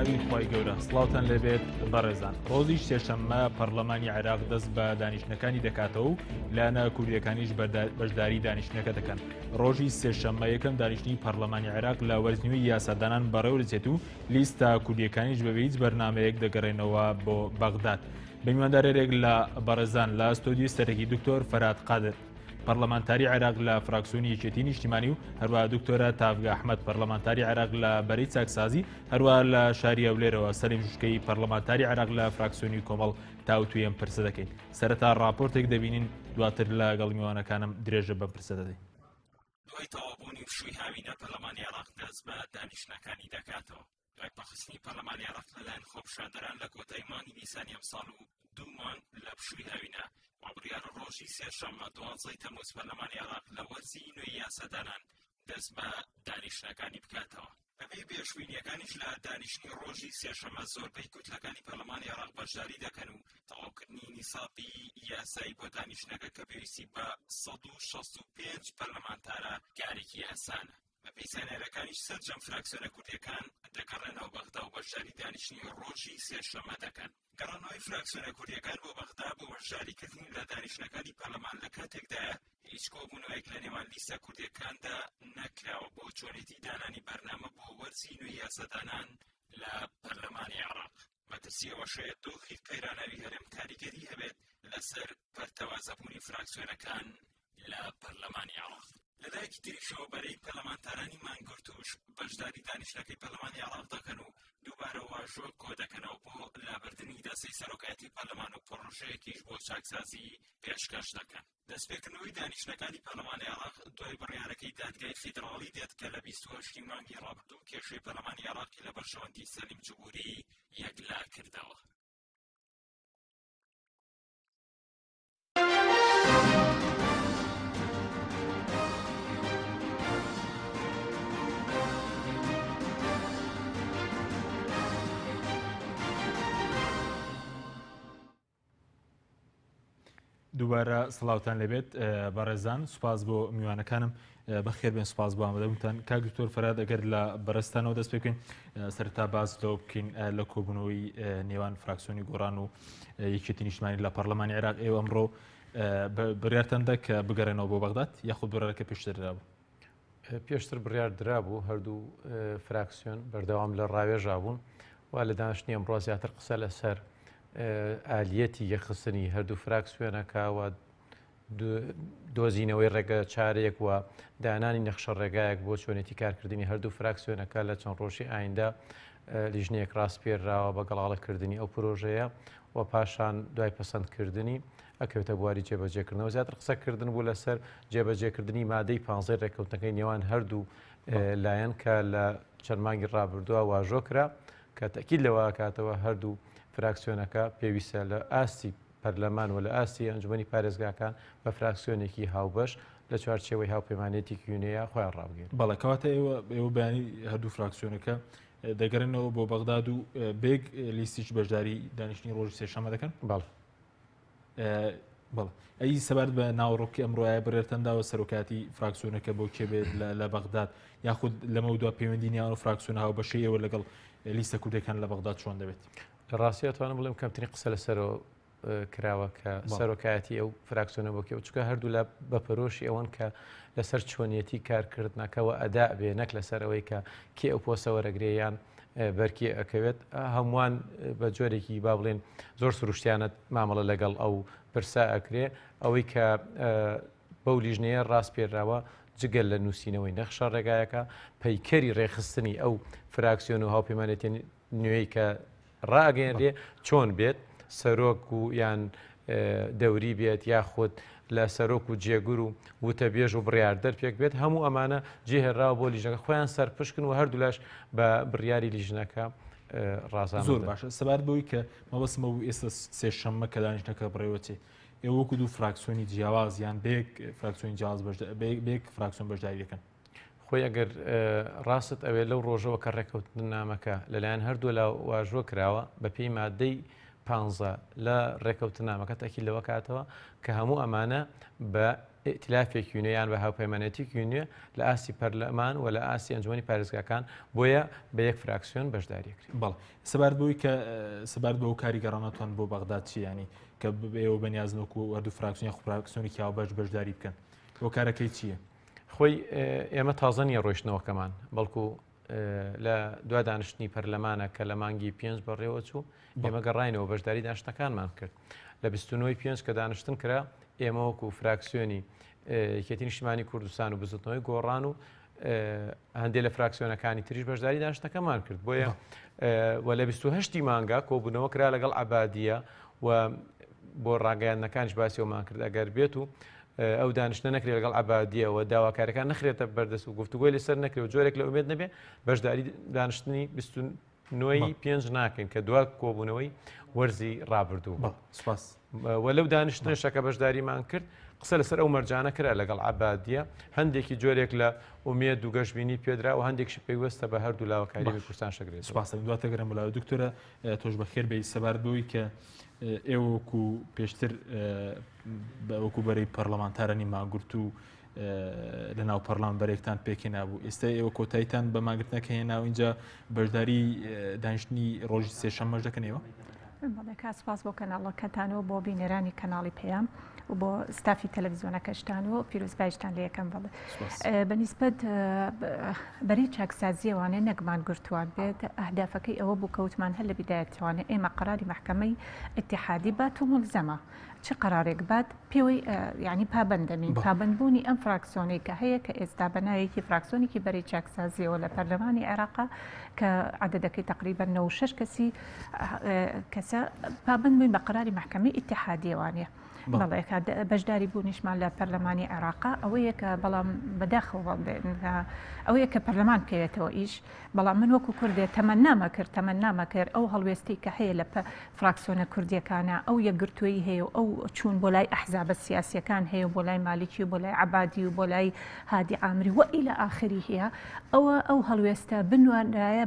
ناوی خی گەورە سڵاوتان لەبێت بەڕێزان ڕۆژی سێشەممە پەرلەمانی عێراق دەست بە دانیشتەکانی دەکاتەوە و لایەنە کوردیەکانیش بەشداری دانیشتەکە دەکەن. ڕۆژی سێشەممە یەکەم دانیشتنی پەرلەمانی عێراق لە وەرزنیوی یاسادانان بەڕێوە دەچێت و لیستە کوردیەکانیش بەبێ هیچ بەرنامەیەک دەگەڕێنەوە بۆ بەغداد. بە میواندارێک لە بەڕێزان لە ئەستۆدیۆ سەرەکی دکتۆر فەرات قادر پەرلەمانتاری عێراق لە فراکسیۆنی یەکێتی نیشتیمانی و هەروە دکتۆرە تافگە ئەحمەد پەرلەمانتاری عێراق لە بەرەی چاکسازی هەروە لە شاری ئەولێرەوە سەلیم ژوشکەی پەرلەمانتاری عێراق لە فراکسیۆنی کۆمەڵ تاوتوێم پرسە دەکەین. سەرەتا ڕاپۆرتێک دەبینین دواتر لەگەڵ میوانەکانم درێژە بە پرسە دەدەین. دوای تەواوبوونی وشوی هاوینە پەرلەمانی عێراق دەست بە دانیشتنەکانی دەکاتەوە. دوای پەخستنی پەرلەمانی عێراق لەلایەن خۆپیشاندەران لە کۆتایی مانگی نیسانی ئەم ساڵ و 2 مانگ لە پشووی هاوینە وابڕیارە ڕۆژی سێشەممە 12 تەمووز پەرلەمانی عێراق لە وەرزی نوێی یاسادانان دەست بە دانیشتنەکانی بکاتەوە. بەبێ پێشبینیەکانیش لە دانیشتنی ڕۆژی سێشەممە زۆربەی کوتلەکانی پەرلەمانی عێراق بەشداری دەکەن و تەواوکردنی نیسابی یاسایی بۆ دانیشتنەکە کە پێویستی بە 165 پەرلەمانتارە کارێکی ئاسانە. بە پێی زانایەکانیش سەرجەم فراکسیۆنە کوردیەکان دەگەڕێنەوە بەغدا و بەشداری دانیشتنی ڕۆژی سێشەممە دەکەن. گەڕانەوەی فراکسیۆنە کوردیەکان بۆ بەغدا بۆ بەشداریکردن لە دانیشتنەکانی پەرلەمان لە کاتێکدایە هیچ کۆبوونەوەیەک لە نێوان لیستە کوردیەکاندا نەکراوە بۆ چۆنێتی دانانی بەرنامە بۆ وەرزی نوێی یاسادانان لە پەرلەمانی عێراق. مەترسیەوە شەیە دۆخی قەیراناوی هەرێم کاریگەری هەبێت لەسەر پەرتەوازەبوونی فراکسیۆنەکان لە پەرلەمانی عێراق. لەلایەکی تریشەوە بەرەی پەرلەمانتارانی مانگورتوش بەشداری دانیشتەکەی پەرلەمانی عێراق دەکەن و دووبارە واژۆ کۆ دەکەنەوە بۆ لابردنی دەستەی سەرۆکایەتی پەرلەمان و پڕۆژەیەکیش بۆ چاکسازی پێشکەش دەکەن. دەستپێکردنەوەی دانیشتەکانی پەرلەمانی عێراق دوای بڕیارەکەی دادگای فیدراڵی دێت کە لە 28 مانگی ڕابردوو کێشەی پەرلەمانی عێراقی لە بەرژەوەندی سەلیم جوبوری یەکلا کردەوە. دووبارە سڵاوتان لەبێت بەڕێزان سوپاس بۆ میوانەکانم بەخێر بێن سوپاس بۆ ئامادەبوونتان. کاک دکتۆر فەرات ئەگەر لە بەرزتانەوە دەست پێ بکەین سەرەتا باس لەوە بکەین لە کۆبوونەوەی نێوان فراکسیۆنی گۆڕان و یەکێتی نیشتیمانی لە پەرلەمانی عێراق ئێوە ئەمڕۆ بڕیارتاندا کە بگەڕێنەوە بۆ بەغداد یاخود بڕیارەکە پێشتر درابوو؟ پێشتر بڕیار درابوو هەردوو فراکسیۆن بەردەوام لە ڕاوێژا بوون وا لە دانیشتنی ئەمڕۆ زیاتر قسە لەسەر ئالیەتی یەخستنی هەردوو فراکسیۆنەکەوە دۆزینەوەی ڕێگە چارەیەک وە دانانی نەخشە ڕێگایەک بۆ چۆنێتی کارکردنی هەردوو فراکسیۆنەکە لە چەند ڕۆژی ئایندا لیژنەیەک ڕاستپێراوە بە گەڵاڵەکردنی ئەو پرۆژەیە و پاشان دوای پەسەندکردنی ئەکەوێتە بواری جێبەجێکردنەوە. زیاتر قسەکردن بوو لەسەر جێبەجێکردنی مادەی 15 ڕێکەوتەکەی نێوان هەردوو لایەن کە لە چەند مانگی ڕابردووە واژۆ کرا کە تەکید لەوە کاتەوە هەردوو فراکسیۆنەکە پێویستە لە ئاستی پەرلەمان و لە ئاستی ئەنجومەنی پارێزگاکان بە فراکسیۆنێکی هاوبەش لە چوارچێوەی هاوپەیمانێتی کیونەیە خۆیان ڕابگەن. بەڵێ کەواتە ئێوە بەیانی هەردوو فراکسیۆنەکە دەگەڕێنەوە بۆ بەغداد و بێگ لیستیش بەشداری دانیشتنی ڕۆژی سێشەممە دەکەن؟ بەڵێ. بەڵێ ئەی سەبارەت بە ناوڕۆکی ئەمڕۆیە بڕێتەنداوە سەرۆکاتی فراکسیۆنەکە بۆ کێ بێت لە بەغداد یاخود لەمە دووە پەیوەندی نێوان فراکسیۆنە هاوبەشەی ئێوە لەگەڵ لیستە کوردەکان لە بەغداد چۆن دەبێت؟ لە ڕاستی ئەتوانم بڵێم کەمترین قسە لەسەرەوە کراوە کە سەرۆکایەتی ئەو فراکسیۆنە بۆکێ چکە هەردوو لە بەپەرۆشی ئەوەن کە لەسەر چۆنیەتی کارکردنەکەەوە ئەدا بێ نەک لەسەر ئەوەی کە کێ ئەو پۆسە وەرەگرێیان بەرکی ئەکەوێت هەمووان بە جۆرێکی با بڵێن زۆر سروشتیانت مامەڵە لەگەڵ ئەو پرسا ئەکرێ ئەوەی کە بەو لیژنەیە ڕاستپێراوە جگەل لە نووسینەوەی نەخشە ڕێگایەکە پەیکەری ڕێخستنی ئەو فراکسیۆن و هاوپەیمانێتی نوێی کە ڕاگەێنرێ چۆن بێت سەرۆک و یان دەوری بێت یاخود لە سەرۆک و جێگور و وتەبێژ و بڕیاردەر پێک بێت هەموو ئەمانە جێهێراوە بۆ لیژنەکە خۆیان سەرپشکن و هەردوو لاش بە بڕیاری لیژنەکە ڕازان زۆر باشە. سەبارەت بەوەی کە مەبەستمە و ئێستا سێشەممە کە دانیشتەکە بڕێوەچێ ئێوە وەکو دوو فراکسیۆنی جیاواز یان بێک فراکسیۆنی جیاواز بێک فراکسیۆن بەشداری دەکەن. خۆی ئەگەر ڕاست ئەوێ لەو ڕۆژەوە کە ڕێکەوتن نامەکە لەلایەن هەردوو لە واژۆ کراوە بە پێی مادەی 15 لە ڕێکەوتن نامەکە تەکیل لەوە کاتەوە کە هەموو ئەمانە بە ئێتلافێکی نوێیان بە هاوپەیمانەتێکی نوێ لە ئاسی پەرلەمان و لە ئاسی ئەنجومەنی پارێزگاکان بۆیە بە یەک فراکسیۆن بەشداریکرێت. بەڵێ سەبارەت بەوەی کە سەبارەت بەو کاریگەڕانەتوان بۆ بەغداد چی ینی کە ئێوە بەنیازنەوەکو وەردوو فراکسیۆن فراکسیۆنی کاوبەش بەشداری بکەن بۆ کارەکەی چییە؟ خۆی ئێمە تازە نیە ڕۆیشتنەوەکەمان بەڵکو لە دوا دانیشتنی پەرلەمانە کە لە مانگی 5 بەڕێوە چوو ئێمە گەڕاینەوە بەشداری دانیشتەکانمان کرد لە 29 پێنج کە دانیشتن کرا ئێمە وەکو فراکسیۆنی یەکێتی نیشتیمانی کوردستان و بزوتنەوەی گۆڕان و هەندێک لە فراکسیۆنەکانی تریش بەشداری دانیشتەکەمان کرد بۆیە و لە 28 مانگا کۆبوونەوە کرا لەگەڵ عەبادیە و بۆ ڕاگەیاندنەکانیش باسی ئەومان کرد ئەگەر بێت و ئەو دانیشتە نەکرێت لەگەڵ عەبادیەوە داواکارەکان نەخرێتە بەردەست و گفتوگۆی لەسەر نەکرێت و جۆرێک لە ئومێد نەبێ بەشداری دانیشتنی 29 پێنج ناکەین کە دوا کۆبوونەوەی وەرزی ڕابردوو. سپاس. و لەو دانیشتنشەکە بەشداریمان کرد قسە لەسەر ئەو مەرجانە کرا لەگەڵ عەبادیە هەندێکی جۆرێک لە ئومێد و گەشتبینی پێدرا و هەندێکشی پێیوەستە بە هەردوو لاوەکاری کوردستان شەگرێت. سپاس دواتە گەرم وڵاو دکتۆرە تۆش بەخێر بێی سەبارەت بەوەی کە ئێوەکو پێشتر وەکو بەرەی پەرلەمانتارانی ماگورت و لە ناو پەرلەمان بەرێکتان پێکی نابوو ئێستا ئێوە کۆتاییتان بە ماگرتنەکە هێناو اینجا بەشداری دانیشتنی ڕۆژی سێشەممەش دەکەنەوە؟ بەڵێ سپاس بۆ کەناڵەکەتانەوە بۆ بینێرانی کەناڵی پێیام و بۆ ستافی تەلەڤیزیۆنەکەشتان و پیرۆزبایشتان لە یەکەم بڵێ بەنسبەت بەری چاکسازیەوانێ نەکمان گرتوان بێت ئەهدافەکەی ئەوە بوو کەوتمان هەر لە بیدایەتوانێت ئێمە قەراری محکەمەی ئیتیحادی بات و ملزەمە چه قەرارێک بات پێوەی یعنی پابەندەمین پابەندبوونی ئەم فراکسیۆنەی کە هەیە کە ئێستا بەناوێکی فراکسیۆنێکی بەری چاکسازیەوە لە پەرلەمانی عێراقا کە عەدەدەکەی تقریبا 96 کەسە پابەند بووین بە قەراری محکەمەی ئیتیحادیەوانێ. بەڵێ بەشداری بوونیشمان لە پەرلەمانی عێراقا ئەوەیە کە بەڵام بەداخەوە ئەوەیە کە پەرلەمان بکەوێتەوە ئیش بەڵام من وەکو کوردێ تەمەنامە کرد ئەو هەڵوێستی کە هەیە لە فراکسیۆنە کوردیەکانە ئەو یەکگرتووی هەیە و ئەو چوون بۆ لای ئەحزابە سیاسیەکان هەیە بۆ لای مالیکی و بۆ لای عەبادی و بۆ لای هادی عامری و ئیلە ئاخری هەیە ئەو هەڵوێستە بنوانایە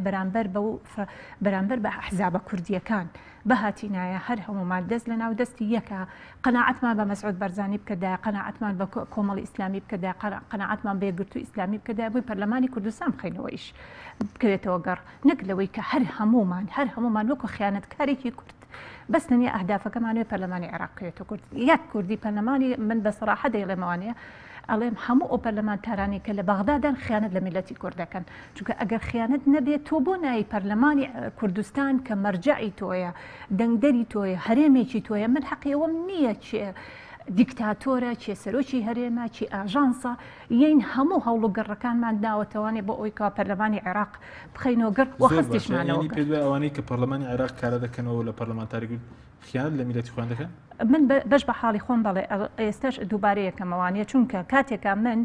بەرامبەر بە ئەحزابە کوردیەکان بەهاتینایە هەر هەمومان دەست لە ناو دەستی یەکە قەناعەتمان بە مەسعود بەرزانی بکەدا قەناعەتمان بە کۆمەڵی ئیسلامی بکەدا قەناعەتمان بە یەکگرتووی ئیسلامی بکەدا بۆی پەرلەمانی کوردستان بخەینەوە ئیش بکەوێتەوە گەڕ نەک لەوەی کە هەر هەمومان وەکو خیانەتکارێکی کورد بەس تەنیا ئەهدافەکەمانوێ پەرلەمانی عێراق بکەوێتەوە کورد یەک کوردی پەرلەمانی من بە سەراحە دەیڵێمەوانەیە ئەڵێم هەموو ئەو پەرلەمانتارانی کە لە بەغدادان خیانەت لە میلەتی کوورد دەکەن چونکە ئەگەر خیانەت نەبێت تۆ بۆ نایی پەرلەمانی کوردستان کە مەرجعی تۆیە دەنگدەری تۆیە هەرێمێکی تۆیە من حەقیەوەم نییە چێ دیکتاتۆرە چێ سەرۆکی هەرێمە چی ئاژانسە یین هەموو هەوڵ و گەڕەکانمان داوەتەوانێ بۆ ئەوی کا پەرلەمانی عێراق بخەینەوە گەڕ وەخستیشمانەوە پێ ئەوانەی کە پەرلەمانی عێراق کارە دەکەنەوە لە پەرلەمانتاری گرت خیانەت لە میلەتی خۆیان دەکەن من بەش بە حاڵی خۆم بەڵێ ئێستاش دووبارەیەکەمەوانەیە چونکە کاتێکە من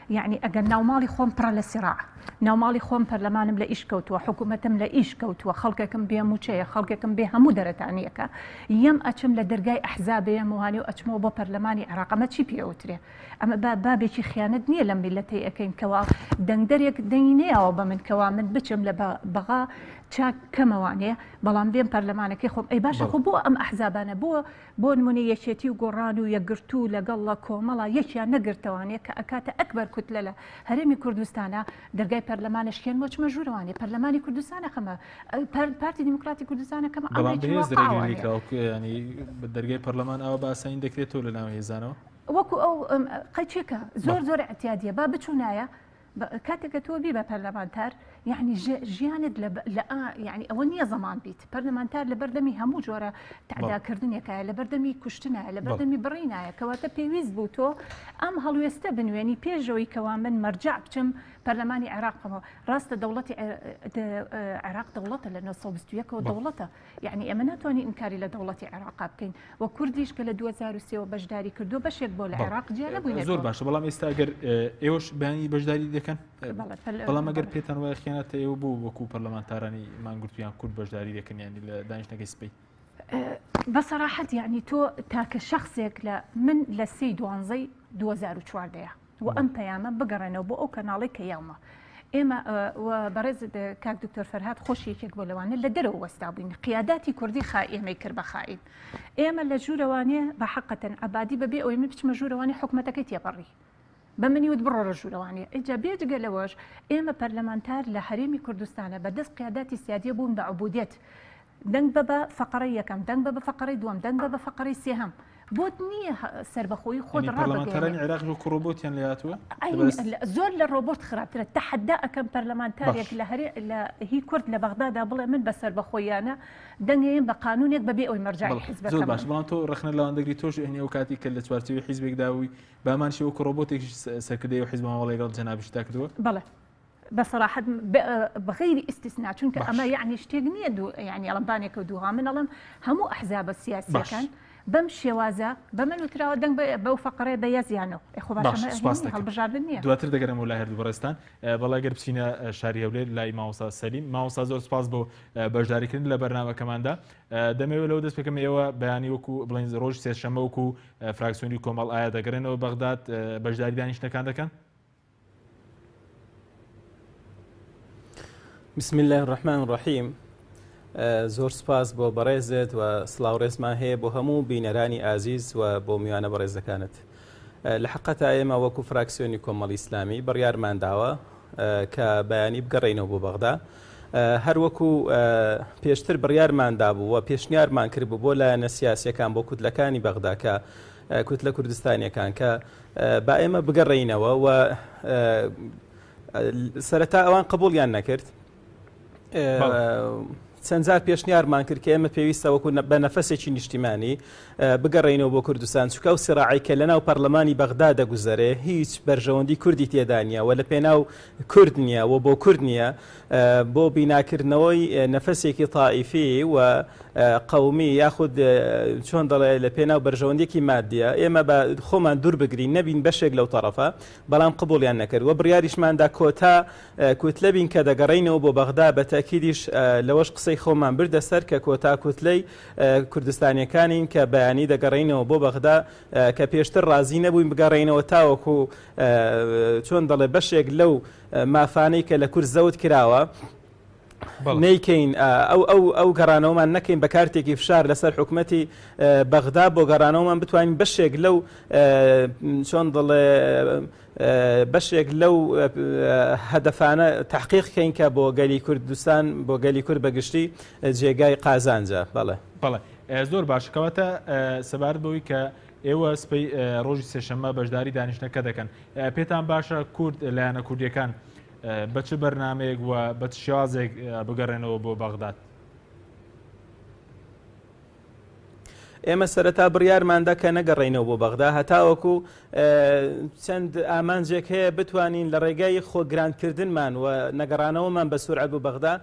یعنی ئەگەر ناوماڵی خۆم پڕە لە سیراع ناوماڵی خۆم پەرلەمانم لە ئیش کەوتووە حکوومەتم لە ئیش کەوتووە خەڵکێکم بێ موچەیە خەڵکێکم بێ هەموو دەرەتانیەکە یەم ئەچم لە دەرگای ئەحزابەیە موانی و ئەچمەوە بۆ پەرلەمانی عێراق ئەمە چی پێوترێ ئەمە بابێکی خیانەت نییە لە میلەتەی ئەەکەین کەوا دەنگدەرێک دەینەیەوە بە من کەوا من بچم لە بەغا چاک کەمەوانەیە بەڵام بێن پەرلەمانەکەی خۆم ئەی باشە خۆ بۆ ئەم ئەحزابانە بۆ نمونە یەکێتی و گۆڕان و یەکگرتوو لەگەڵ لە کۆمەڵە یەکیان نەگرتەوانەیە کە ئەکاتە ئەکبەر کوتلە لە هەرێمی کوردستانە دەرگای پەرلەمانشکێن وەچ مەژوورەوانێ پەرلەمانی کوردستانە خەمە پارتی دیموکراتی کوردستانەکەمە ینی دەرگای پەرلەمان ئەوە باسەین دەکرێتەوە لە ناو هێزانەوە وەکو ئەو قەچێکە زۆر احتیادیە با بچوونایە کاتێکە تۆ بی بە پەرلەمانتار یعنی ژیانت یعنی ئەوە نییە زەمان بیت پەرلەمانتار لە بەردەمی هەموو جۆرە تعداکردنێکایە لە بەردەمی کوشتنایە لە بەردەمی بڕینایە کەواتە پێویست بوو تۆ ئەم هەڵوێستە بنوێنی پێشەوەی کەوا من مەرجع بچم پەرلەمانی عێراقەوە ڕاستە دەوڵەتی عێراق دەوڵەتە لە 1920ەوە دەوڵەتە یعنی ئێمە ناتوانین ئینکاری لە دەوڵەتی عێراق بکەین وە کوردیش کە لە 2023 بەشداری کردو بەشێک بۆ لە عێراق جیا نەبووین زۆر باشە بەڵام ئێستا ئەگەر ئێوەش بەیانی بەشداری دەکەن بەڵام ئەگەر پێتان وایە خیانەتە ئێوە بوو وەکو پەرلەمانتارانی مانگورتیان کورد بەشداری دەکەن یانی لە دانیشتنەکەی سپەی بەسەراحەت یعنی تۆ تاکە شخصێک لە من لە 3/12/2014 و ئەم پەیامە بگەڕێنەوە بۆ ئەو کەناڵی کە یاومە ئێمە بەڕێز کاک دکتۆر فەرهاد خۆشیێکێک بۆ لەوانە لە دەرەوە وەستا بووین قیاداتی کوردی ئێمەی کرد بە خائین ئێمە لە ژوورەوانێ بە حەقەتەن ئەبادی بەبێ ئەوەی من بچمە ژوورەوانی حکوومەتەکەی تێپەڕی بە منیوت بڕۆ لە ژوورەوانی ئیجا بێجگە لەوەش ئێمە پەرلەمانتار لە هەرێمی کوردستانە بەدەست قیاداتی سیادیە بوون بە عبودێت دەنگ بە فەقەڕەی یەکەم دەنگ بە فەقەڕەی دووەم دەنگ بە فەقەڕەی سێهەم بۆت نییە سربەخۆی خۆت ڕابگەێنی عێراق و ڕۆبۆتیان لاتوە زۆر لە ڕۆبۆت خراپترە تەحەدا ئەەکەم پەرلەمانتارێک لە هی کورد لە بەغدادا بڵێ من بە سربەخۆیانە دەنگێن بە قانونێک بەبێ ئەوی مەرجای حیزب زۆر باش بەڵام تۆ ڕخنە لەوەندەگری تۆش هێنی و کاتی کە لە چوارچەوەی حیزبێک داوی بامانشی وەکو ڕۆبۆتێکی سەرکردەی و حیزبەوە لەگەڵ جەنابشتا کردووە بەڵێ بصراحة بغير استثناء چونکە ئەمە یعنی شتێک نییە یعنی ئەڵمبانێک و دووها من ئەڵم هەموو ئەحزاب سیاسیەکان بەم شێوازە بە من وتراوە دەنگ بەو فەقەڕێ بە یەزیانەوە هەڵبژاردن نییە دواتر دەگەرم و لای هەردوو بەڕێستان بەڵای گەر بچینە شاری هەولێر لای ماوەسا سەلیم ماوەسا زۆر سپاس بۆ بەشداریکردن لە بەرنامەکەماندا دەمەوێت لەوە دەست پێکەم ئێوە بەیانی وەکو بڵین ڕۆژ سێشەمە وەکو فراکسیۆنی کۆمەڵ ئایا دەگەڕێنەوە بەغداد بەشداری دانیشتەکان دەکەن؟ بسم الله الرحمن الرحیم زۆر سپاس بۆ بەڕێزت و سڵاو ڕێزمان هەیە بۆ هەموو بینەرانی ئازیز و بۆ میوانە بەڕێزەکانت لە حقەتا ئێمە وەکو فراکسیۆنی کۆمەڵی ئیسلامی بڕیارمان داوە کە بەیانی بگەڕێنەوە بۆ بەغدا هەروەکو پێشتر بڕیارماندا بوو و پێشنیارمان کردبوو بۆ لایەنە سیاسیەکان بۆ کوتلەکانی بەغدا کە کوتلە کوردستانیەکان کە با ئێمە بگەڕێینەوە و سەرەتا ئەوان قبوڵیان نەکرد چەند جار پێشنیارمان کرد کە ئێمە پێویستە وەکو بە نەفەسێکی نیشتیمانی بگەڕێنەوە بۆ کوردستان چونکە ئەو سیراعی کە لەناو پەرلەمانی بەغدا دەگوزارێ هیچ بەرژەوەندی کوردی تێدا نیە و لە پێناو کورد نییە و بۆ کورد نییە بۆ بیناکردنەوەی نەفەسێکی تائیفی و قەومی یاخود چۆن دەڵێ لە پێناو بەرژەوەندێکی مادیە ئێمە بە خۆمان دوور بگرین نەبین بەشێک لەو تەرەفە بەڵام قبوڵیان نەکرد و بڕیاریشماندا کۆتا کوتلە بین کە دەگەڕێینەوە بۆ بەغدا بە تاکیدیش لەوەش قسەی خۆمان بردە سەر کە کۆتا کوتلەی کوردستانیەکانین کە بەیانی دەگەڕێینەوە بۆ بەغدا کە پێشتر ڕازی نەبووین بگەڕێینەوە تاوەکو چۆن دەڵێ بەشێک لەو مافانەی کە لە کورد زەوت کراوە نەیکەین ئەو گەڕانەوەمان نەکەین بە کارتێکی فشار لەسەر حکوومەتی بەغدا بۆ گەڕانەوەمان بتوانین بەشێک لەو چۆن دڵێ بەشێک لەو هەدەفانە تحقیقکەین کە بۆ گەلی کوردستان بۆ گەلی کورد بەگشتی جێگای قازانجە بەڵێ زۆر باشکەواتە سەبارەت بەوەی کە ئێوە سپەی ڕۆژی سێشەممە بەشداری دانیشتەکە دەکەن پێتان باشە کورد لایەنە کوردیەکان بە چ بەرنامەیەک و بە چ شێوازێک بگەڕێنەوە بۆ بەغداد؟ ئێمە سەرەتا بڕیارماندا کە نەگەڕێینەوە بۆ بەغدا هەتاوەکو چەند ئامانجێک هەیە بتوانین لە ڕێگای خۆگرانکردنمان و نەگەڕانەوەمان بە سورعەت بۆ بەغدا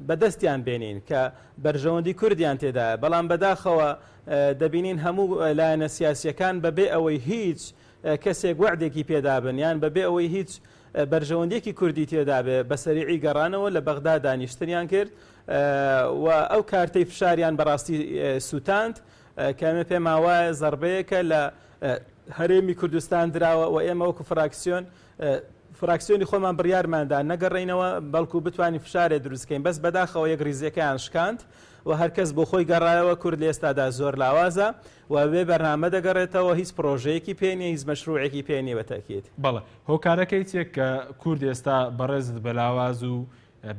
بەدەستیان بێنین کە بەرژەوەندی کوردیان تێدا بەڵام بەداخەوە دەبینین هەموو لایەنە سیاسیەکان بەبێ ئەوەی هیچ کەسێک وعدێکی پێدابن یان بەبێ ئەوەی هیچ بەرژەوەندێکی کوردی تێدا بێ بە سەریعی گەڕانەوە لە بەغدا دانیشتنیان کرد و ئەو کارتەی فشاریان بەڕاستی سووتاند کەمە پێم وایە زەربەیەکە لە هەرێمی کوردستان دراوە و ئێمە وەکو فراکسیۆنی خۆمان بڕیارماندا نەگەڕێینەوە بەڵکو بتوانین فشارێ دروستکەین بەس بەداخەوە یەک ریزەکەیان شکاند و هەرکەس بۆ خۆی گەڕایەوە کورد لە ئێستادا زۆر لاوازە و بێ بەرنامە دەگەڕێتەوە هیچ پرۆژەیەکی پێنیە هیچ مەشروعێکی پێنیە بەتاکید بەڵێ هۆکارەکەی چێک کە کورد ئێستا بەڕێزت بەلاواز و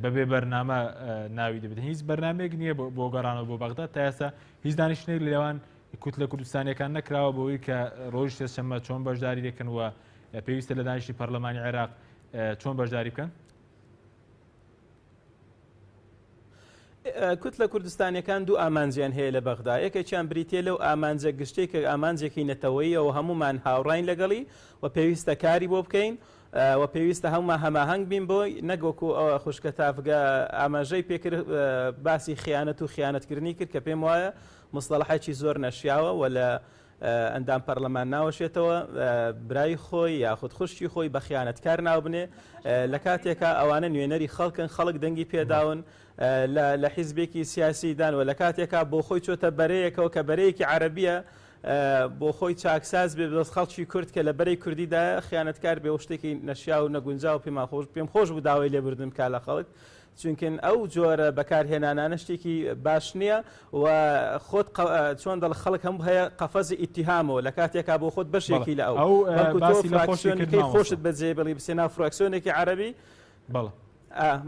بەبێ بەرنامە ناوی دەبێت هیچ بەرنامێک نییە بۆ گەڕانەوە بۆ بەغدا تا ئێستا هیچ دانیشتنێک لەوان کوتلە کوردستانیەکان نەکراوە بۆەوەی کە ڕۆژی سێشەممە چۆن بەشداری دەکەن و پێویستە لە دانیشتی پەرلەمانی عێراق چۆن بەشداری بکەن؟ کوتلە کوردستانیەکان دوو ئامانجیان هەیە لە بەغدا یەکێکیان بریتێ لەو ئامانجە گشتەی کە ئامانجێکی نەتەوەییەوە هەمومان هاوڕاین لەگەڵی و پێویستە کاری بۆ بکەین و پێویستە هەمومان هەماهەنگ بین بۆی نەگۆکو ئەوە خوشکە تافگە ئاماژەی پێکرد باسی خیانەت و خیانەتکردنی کرد کە پێم وایە مستەڵەحێکی زۆر نەشیاوە و لە ئەندام پەرلەمان ناوەشێتەوە برای خۆی یاخود خوشکی خۆی بە خیانەتکار ناو بنێ لە کاتێکە ئەوانە نوێنەری خەڵکن خەڵک دەنگی پێداون لە حیزبێکی سیاسیدان و لە کاتێکا بۆ خۆی چۆتە بەرەیەکەوە کە بەرەیەکی عەرەبیە بۆ خۆی چاکساز بێ دەست خەڵکی کورد کە لە بەرەی کوردیدا خیانەتکار بێ و شتێکی نەشیا و نەگونجا و پێم خۆش بوو داوای لێبوردم کا لە خەڵک چونکن ئەو جۆرە بەکارهێنانانە شتێکی باش نییە و خۆت چۆن دڵ خەڵک هەموو هەیە قەفەزی ئیتیهامەوە لە کاتێکا بۆ خۆت بەشێکی لە ئەوکەی خۆشت بەجێ بڵی بسێنا فراکسیۆنێکی عەرەبی بەڵێ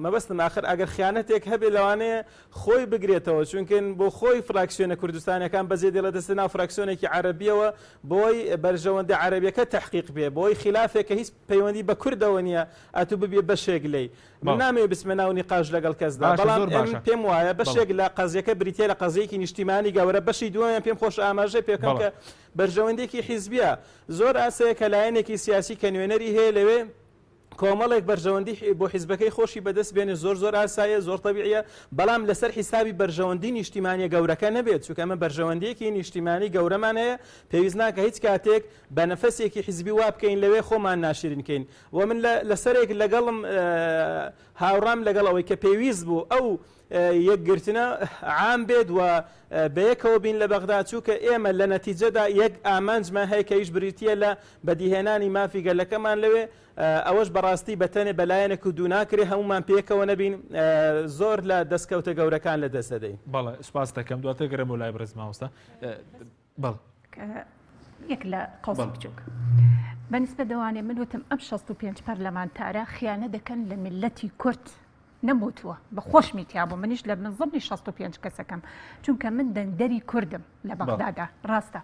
مەبەستم آخر ئەگەر خیانەتێک هەبێ لەوانەیە خۆی بگرێتەوە چونکن بۆ خۆی فراکسیۆنە کوردستانەکان بەجێ دێڵە دەستە ناو فراکسیۆنێکی عەرەبیەوە بۆی بەرژەوەندە عەرەبیەکە تەحقیق بێ بۆی خلافێکە هیچ پەیوەندی بە کوردەوە نییە ئەتوو ببێ بەشێک لێی من نامەوێ بسمە ناو نیقاش لەگەڵ کەسدا بەڵام پێم وایە بەشێک لە قەزیەکە بریتێ لە قەزەیەکی نیشتیمانی گەورە بەشی دووەمیان پێم خۆش ئاماژەی پێکەم کە بەرژەوەندێکی حیزبیە زۆر ئاسەیە کە لایەنێکی سیاسی کە نوێنەری هەیە لەوێ کۆمەڵێک بەرژەوەندی بۆ حیزبەکەی خۆشی بەدەست بێنێ زۆر ئاسایە زۆر تەبیعیە بەڵام لەسەر حیسابی بەرژەوەندی نیشتیمانیە گەورەکە نەبێت چونکە ئەمە بەرژەوەندیەکی نیشتیمانی گەورەمان هەیە پێویست ناکە هیچ کاتێک بە نەفەسێکی حیزبی وا بکەین لەوێ خۆمان ناشرینکەین و من لەسەرێک لەگەڵم هاوڕام لەگەڵ ئەوەی کە پێویست بوو ئەو یەکگرتنە عام بێت و بەیەکەوە بین لە بەغدا چووکە ئێمە لە نەتیجەدا یەک ئامانجمان هەیە کە هیچ بریتیە لە بەدیهێنانی مافی گەلەکەمان لەوێ ئەوەش بەڕاستی بەتەنێ بەلایەنێک و دوو ناکرێ هەمومان پێکەوە نەبین زۆر لە دەستکەوتە گەورەکان لە دەست دەدەین. بەڵێ سپاس دەکەم دواتر گەرم و لای بەڕێز مامۆستا. بەڵێ یەک لە قەوس بچووک بەنسبە دەوانێ من وتم ئەم 65 پەرلەمانتارە خیانە دەکەن لە میلەتی کورد نەموتووە بە خۆشمی تیابوو منیش لە منزڵنی 65 کەسەکەم چونکە من دەنگدەری کوردم لە بەغدادا ڕاستە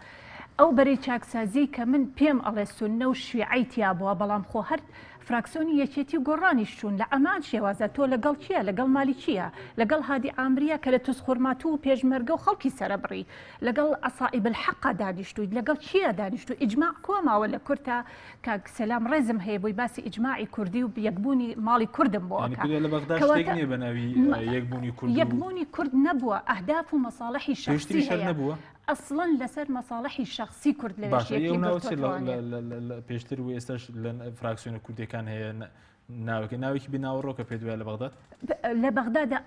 ئەو بەرەی چاکسازی کە من پێم ئەڵێ سوننە و شیعی تیابووە بەڵام خۆ هەر فراکسیۆنی یەکێتی گۆڕانیش چوون لە ئەمان شێوازە تۆ لەگەڵ چییە لەگەڵ مالی چییە لەگەڵ هادی ئامریە کە لە توسخورماتوو و پێشمەرگە و خەڵکی سەرەبڕی لەگەڵ ئەسائب الحەقا دانیشتوویت لەگەڵ چییە دانیشتو ئیجماع کۆماوە لە کورتا کاک سەلام ڕێزم هەیە بۆی باسی ئیجماعی کوردی و یەکبوونی ماڵی کوردم بۆ یەکبوونی کورد نەبووە ئەهداف و مەساڵحی شخصی هەیە ئەسڵەن لەسەر مەساڵحی شخصی کورد لە پێشتر و ئێستاش لە فراکسیۆنە کوردەکان هەیە ناوەکە ناوێکی بناوەڕۆکە پێ دوای لە بەغداد لە بەغدادا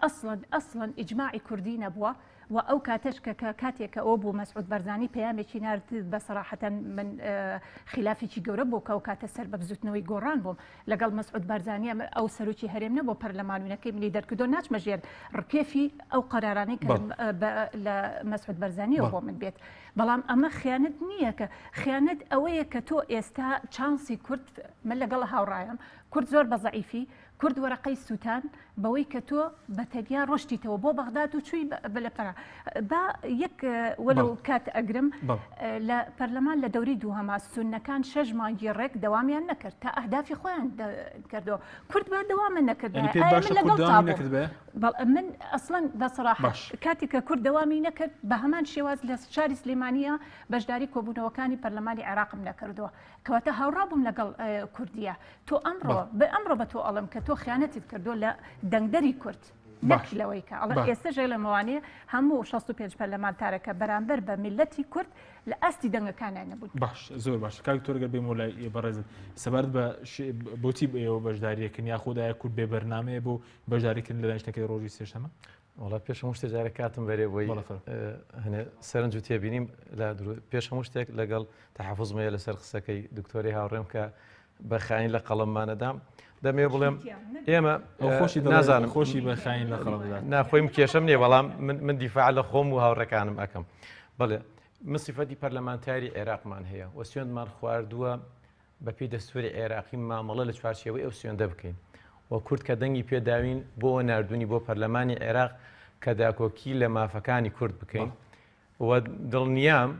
ئەسڵەن ئیجماعی کوردی نەبووە و ئەو کاتەش کە کاتێکە ئەو بوو مەسعود بەرزانی پەیامێکی نارد بە سەراحەتەن من خلافێکی گەورە بوو کە ئەو کاتە سەر بە بزوتنەوەی گۆڕان بووم لەگەڵ مەسعود بەرزانی ئەو سەرۆکی هەرێم نەبوو پەرلەمانوونەکەی منی دەرکردو ناچمە ژێر ڕکێفی ئەو قەرارانەی کە لە مەسعود بەرزانیەوە بۆ من بێت بەڵام ئەمە خیانەت نییە کە خیانەت ئەوەیە کە تۆ ئێستا چانسی کورد من لەگەڵ هاوڕایم کورد زۆر بە زەعیفی کورد وەرەقەی سووتان بەوەی کە تۆ بەتەنیا ڕۆشتیتەوە بۆ بەغداد و چووی بەلەپەرا با یەک وەلو کات ئەگرم لە پەرلەمان لە دەوری دووهەما سوننەکان 6 مانگی ڕێک دەوامیان نەکرد تا ئەهدافی خۆیان کردەوە کورد بە دەوامە نەکرد من ئەسڵەن بەسەراحە کاتێک کە کورد دەوامی نەکرد بە هەمان شێواز لە شاری سلێمانیە بەشداری کۆبوونەوەکانی پەرلەمانی عێراقم نەکردووە کەواتە هاوڕابووم لەگەڵ کوردیە تۆ ئەمڕۆ بە تۆ ئەڵم کە تۆ خیانەتت کردو لە دەنگدەری کورد نەکلەوەی کە ئەڵە ئێستا ژێ لەمەوانەیە هەموو 65 پەرلەمانتارەکە بەرامبەر بە میلەتی کورد لە ئەستی دەنگەکانیان نەبوون. باش زۆر باش کاک تۆرگەر بێم وڵای بەڕێزت سەبارەت بە بۆچی ئێوە بەشداریەکەن یا خۆدایە کورد بێ بەرنامەیە بۆ بەشداریکردن لە دانیشتنەکەی ڕۆژی سێشەمە؟ وڵا پێش هەموو شتێک جارە کاتم بەرێ بۆی هەنێ سەرنج و تێبینیم لە پێش هەموو شتێک لەگەڵ تەحەفوزمەیە لەسەر قسەکەی دکتۆری هاوڕێم کە بەخاین لە قەڵەممانەدام دەمێ بڵێم ئێمە نازانم خۆشی بەخاین لە قەڵەمدا ناخۆیم کێشەم نییە بەڵام من دیفاع لە خۆم و هاوڕەکانم ئەەکەم بڵێ مسیفەتی پەرلەمانتاری عێراقمان هەیە و سوێندمان خواردووە بەپی دەستوری عێراقی مامەڵە لە چوارچێوەی ئەو سوێندە بکەین و کورد کە دەنگی پێداوین بۆ نردوونی بۆ پەرلەمانی عێراق کە داکۆکی لە مافەکانی کورد بکەین و دڵنیام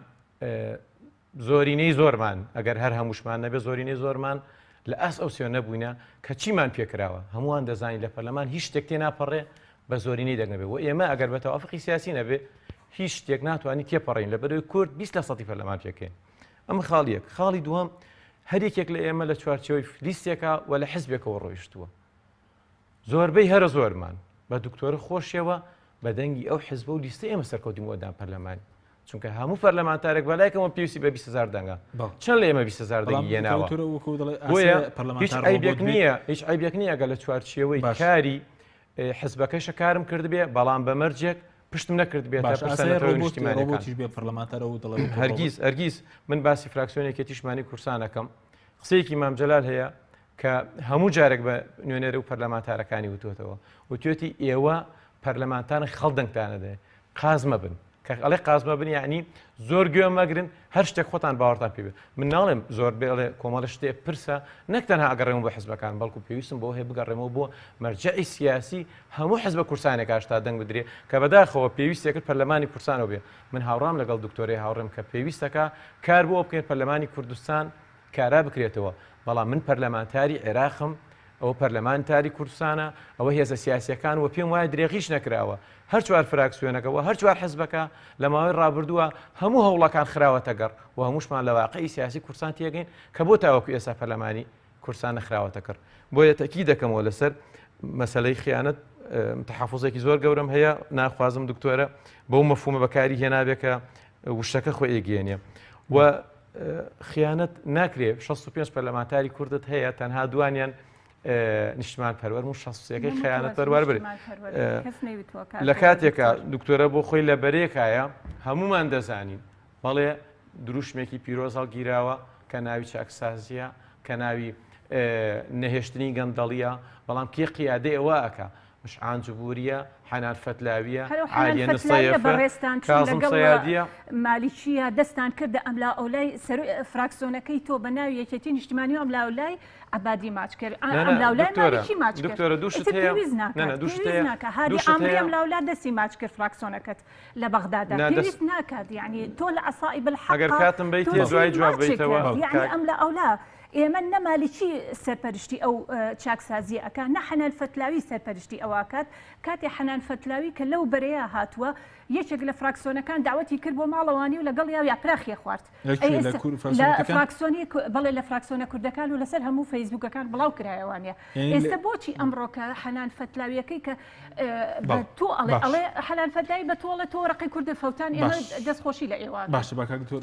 زۆرینەی زۆرمان ئەگەر هەر هەمووشمان نەبێ زۆرینەی زۆرمان لە ئەس ئەو سوێنە بووینە کە چیمان پێکراوە هەمووان دەزانین لە پەرلەمان هیچ شتێک تێ ناپەڕێ بە زۆرینەی دەنگەبێ و ئێمە ئەگەر بە تەوافقی سیاسی نەبێ هیچ شتێک ناتوانانی تێپەڕین لە بەرەوەی کورد 20% پەرلەمان پێکەین ئەمە خاڵیەک خاڵی دووەم هەرێکێک لە ئێمە لە چوارچەوەی لیستێکە و لە حیزبێکەوە ڕۆیشتووە زۆربەی هەرە زۆرمان بە دکتۆر خۆشیەوە بە دەنگی ئەو حیزبە و لیستە ئێمە سەرکەوتیمەوەدان پەرلەمانی چونکە هەموو پەرلەمانتارێک بەلایکەوە پێویستی بە 20,000 دەنگە چەند لە ئێمە 20,000 دەنگی هێناوە هیچ عیبێک نییە هیچ عیبێک نییە ئەگەر لە چوارچێوەی کاری حیزبەکەیشە کارم کرد بێ بەڵام بە مەرجێک پشتم نەکرد بێت ڕۆبۆتیش بێ پەرلەمانتەرە و دڵ هەرگیز من باسی فراکسیۆنێکی تیشمانی کورسانەکەم قسەیەکی مام جەلال هەیە کە هەموو جارێک بە نوێنەرە و پەرلەمانتارەکانی وتوتەوە وتوێتی ئێوە پەرلەمانتان خەڵدەنگتانە دێ قازمە بن کە ئەڵێ قازمە بن یعنی زۆر گوێ مەگرن هەر شتێک خۆتان باوەڕتان پێ بێت من ناڵێم زۆر بێڵێ کۆمەڵە شتێ پرسە نەک تەنها ئەگەڕێمەوە بە حزبەکان بەڵکو پێویستم بۆ هەیە بگەڕێمەوە بۆ مەرجەعی سیاسی هەموو حزبە کورسانێک ئاشتا دەنگ بدرێ کە بەداخەوە پێویستێکرد پەرلەمانی کورسانەوە بێ من هاوڕام لەگەڵ دکتۆری هاوڕێم کە پێویستەکە کار بۆ بکەین پەرلەمانی کوردستان کارا بکرێتەوە بەڵام من پەرلەمانتاری عێراقم ئەوە پەرلەمانتاری کوردستانە ئەوە هێزە سیاسیەکان و پێم وایە درێغیش نەکراوە هەر چوار فراکسیۆنەکەەوە هەر چوار حزبەکە لە ماوەی ڕابردووە هەموو هەوڵەکان خراوەتە گەڕ و هەمووشمان لە واقعی سیاسی کورسان تێگەین کە بۆ تاوەکو ئێستا پەرلەمانی کورسان نەخراوەتە کرد بۆیە تەکی دەکەمەوە لەسەر مەسەلەی خیانەت تەحافوزێکی زۆر گەورەم هەیە ناخوازم دکتۆرە بەو مەفهومە بەکاری هێنابێکە وشەکە خۆی ئێگەێنێ و خیانەت ناکرێ 65 پەرلەمانتاری کوردت هەیە تەنها دوانیان نیشتمان پەروەر و شخصیەکەی خیانەت پەروەر بێت لە کاتێکە دکتۆرە بۆ خۆی لە بەرێکایە هەمومان دەزانین بەڵێ دروشمێکی پیرۆز هەڵگیراوە کە ناوی چاکسازیە کە ناوی نەهێشتنی گەندەڵیە بەڵام کێ قیادەی ئەوە ئەکا مشعان جبوریە حەنان فەتلاویە عالیە نسەیەفە کازم سەیادیە مالیچیە دەستان کردە ئەملا ئەولای فراکسیۆنەکەی تۆ بە ناوی یەکێتی نیشتیمانی و ئەملا ئەولای عەبادی ماچ کرد ئەملاولای مالیچی ماچ کرد دکتۆرە دووشت هەیە هادی ئەمری ئەملاولا دەستی ماچ کرد فراکسیۆنەکەت لە بەغدادا پێویست ناکات یعنی تۆ لە ئەسائب الحەق ئەگەر کاتم بیتێ دوای جواب بیتەوە یعنی ئەملا ئەولا ئێمە نەمالیچی سەرپەرشتی ئەو چاکسازی ئەکە نە حەنان فەتلاوی سەرپەرشتی ئەوکات کاتی حەنان فەتلاوی کە لەو بەرەیە هاتووە یەکێک لە فراکسیۆنەکان داوەتی کرد بۆ ماڵەوانی و لەگەڵ یا یاپراخی خوارد فراکسیۆنی بەڵێ لە فراکسیۆنە کوردەکان و لەسەر هەموو فەیسبوکەکان بڵاو کرایەوانە ئێستا بۆچی ئەمڕۆکە حەنان فەتلاویەکەی کە تۆ ئەڵێ حەنان فەتلاوی بە تۆڵە تۆ ڕقی کوردە فەوتان ئێمە دەستخۆشی لە ئێوە باشە باکتۆر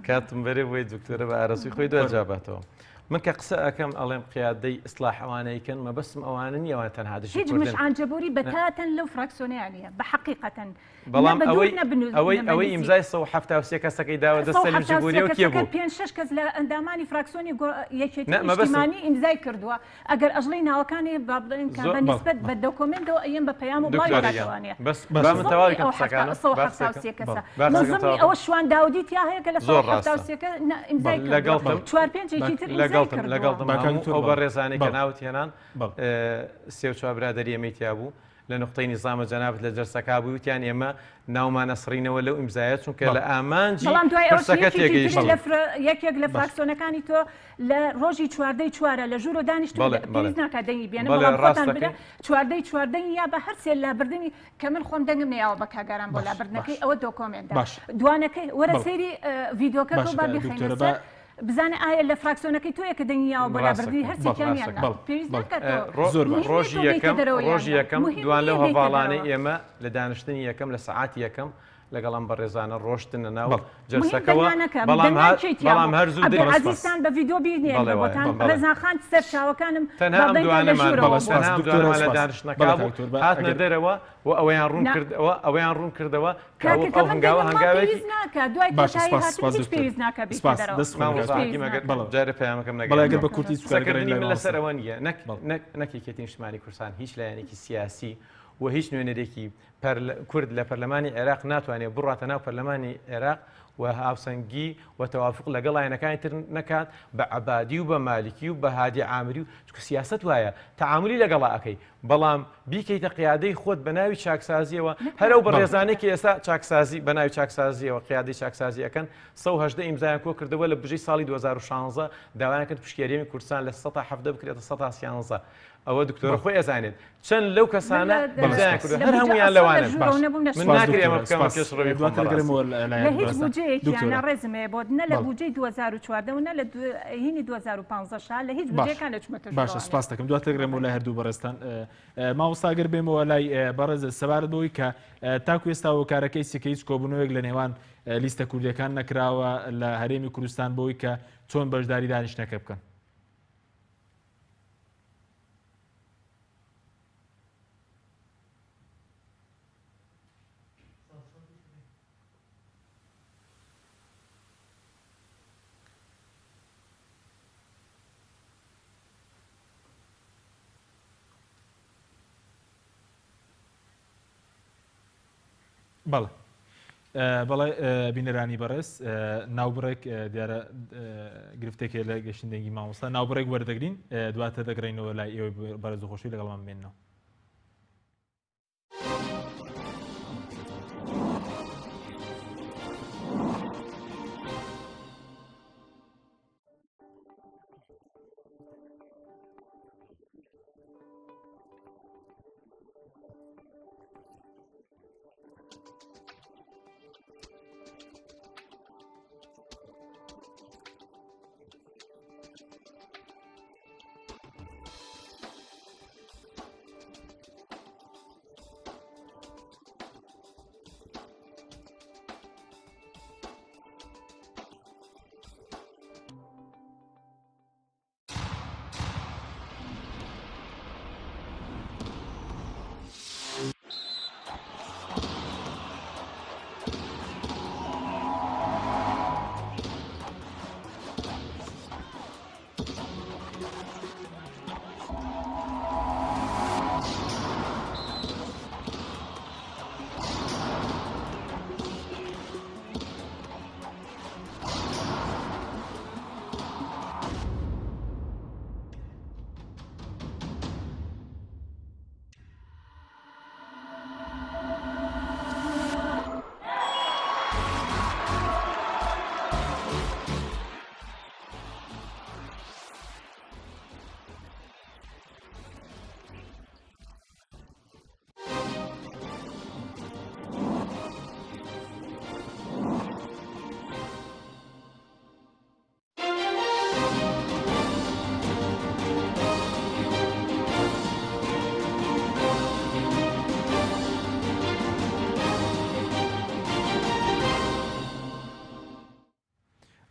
کاتم بەرێ بۆی دکتۆرە بە ئارەسوی خۆی دوجاباتەوە من کە قسە ئەەکەم ئەڵێم قیادەی ئیسلاح ئەوانەیەکەن مەبەستم ئەوانە نیە ئەوان تەنها دەشی هیچ مشعانجەبوری بەتاتەن لەو فراکسیۆنیانە بە حقیقەتەن بەڵام ئەوەی ئیمزای 173 کەسەکەی داوە دەست سەلیم جبوری و کێ بوو 5-6 کەس لە ئەندامانی فراکسیۆنی یەکێتی نیشتیمانی ئیمزای کردووە ئەگەر ئەژڵی ناوەکانی با بڵێن کە بە نسبەت بە دۆکۆمنتەوە ئەیەن بە پەیام و بڵاوی داوانەیە بەس من تەواوی کەم قسەکانم نظمی ئەوە شوان داودی تیا هەیە کە لە 173 ئیمزای کردووە 4-5 تر لەگەڵ ئەو بە ڕێزانەی کە ناوت هێنان سێ و چوار برادەری ئەمەیتیا بوو لە نقطەی نظامە جەنابەت لە جەرسەکە بوو وتیان ئێمە ناومانە سڕینەوە لەو ئیمزایەت چونکە لە ئامانجی پرسەکە تێگەیشتن یەکێک لە فراکسیۆنەکانی تۆ لە ڕۆژی چواردەی چوارە لە ژوور و دانیشتن پێویست ناکات دەنگی بێنن بەڵام خۆتان بدە چواردەی چواردەنگی یا بە هەر سێ لابردنی کە من خۆم دەنگم نەیاوە بە کاگاران بۆ لابردنەکەی ئەوە دۆکۆمنتە دوانەکەی وەرە سەیری ڤیدۆکە تۆ با بخەینە سەر بزانە ئایا لە فراکسیۆنەکەی تۆ یەکە دەنگیاوە بۆ لابردنی هەرچیان ڕۆژی یەکەم دوان لەو هەواڵانەی ئێمە لە دانیشتنی یەکەم لە سەعاتی یەکەم لەگەڵم بە ڕێزانە ڕۆشتنە ناو جەرسەکەەوە بەڵام هەرزوو عزیزان بە ڤیدۆ بینێتان ڕێزانخان سەر چاوەکانم تەنها ئەم دوانەمان لە دانیشتنەکە بوو هاتنە دەرەوە و ئەوەیان ڕوون کردەوە ئەو هەنگاوە هەنگاوێکی جارە پەیامەکەم نەگەڵ بە کورتی لەسەرەوە نیە نەکێتی نیشتمانی کورسان هیچ لایەنێکی سیاسی و هیچ نوێنەرێکی کورد لە پەرلەمانی عێراق ناتوانێت بڕاتە ناو پەرلەمانی عێراق و هاوسەنگی و تەوافق لەگەڵ لایەنەکانی تر نەکات بە عەبادی و بە مالیکی و بە هادی عامری و چکە سیاست وایە تەعاملی لەگەڵا ئەەکەی بەڵام بیکەیتە قیادەی خۆت بە ناوی چاکسازیەوە هەرو بە ڕێزانێکی ئێستا چاکسازی بە ناوی چاکسازیەوە قیادەی چاکسازی ئەەکەن 180 ئیمزایان کۆ کردەوە لە بژەی ساڵی 2016 داوایان کرد پشکێریەمی کوردستان لە 170 بکرێتە 113 ئەوە دکتۆرە خۆی ئەزانێت چەند لەو کەسانە بەمزایان کرد هەر هەمویان لەوانە من ناکرێ ئەمە بکەم کێشڕەوی لە هیچ بودجەیەکیانە ڕێزمەیە بۆ نە لە بودجەی 2014 و نە لە هینی 2015 لە هیچ بودجەیەکان لە چمەتە باشە سپاس دەکەم دواتر گرێمەوە لای هەردوو بەڕێستان مامۆستاگەر بێمەوە لای بەڕێز سەبارەت بەوەی کە تاکو ئێستا وەکارەکەی سکە هیچ کۆبوونەوەیەک لە نێوان لیستە کوردیەکان نەکراوە لە هەرێمی کوردستان بەوەی کە چۆن بەشداری دانیشتنەکە بکەن. بەڵێ بەڵێ بینەرانی بەڕێز ناوبڕێک دیارە گرفتێکێ لە گەشتندێنگی مامۆستا ناوبڕێک وەردەگرین دواتر دەگرینەوە لای ئێوەی بەڕێز و خۆشوی لەگەڵمان بێنەوە.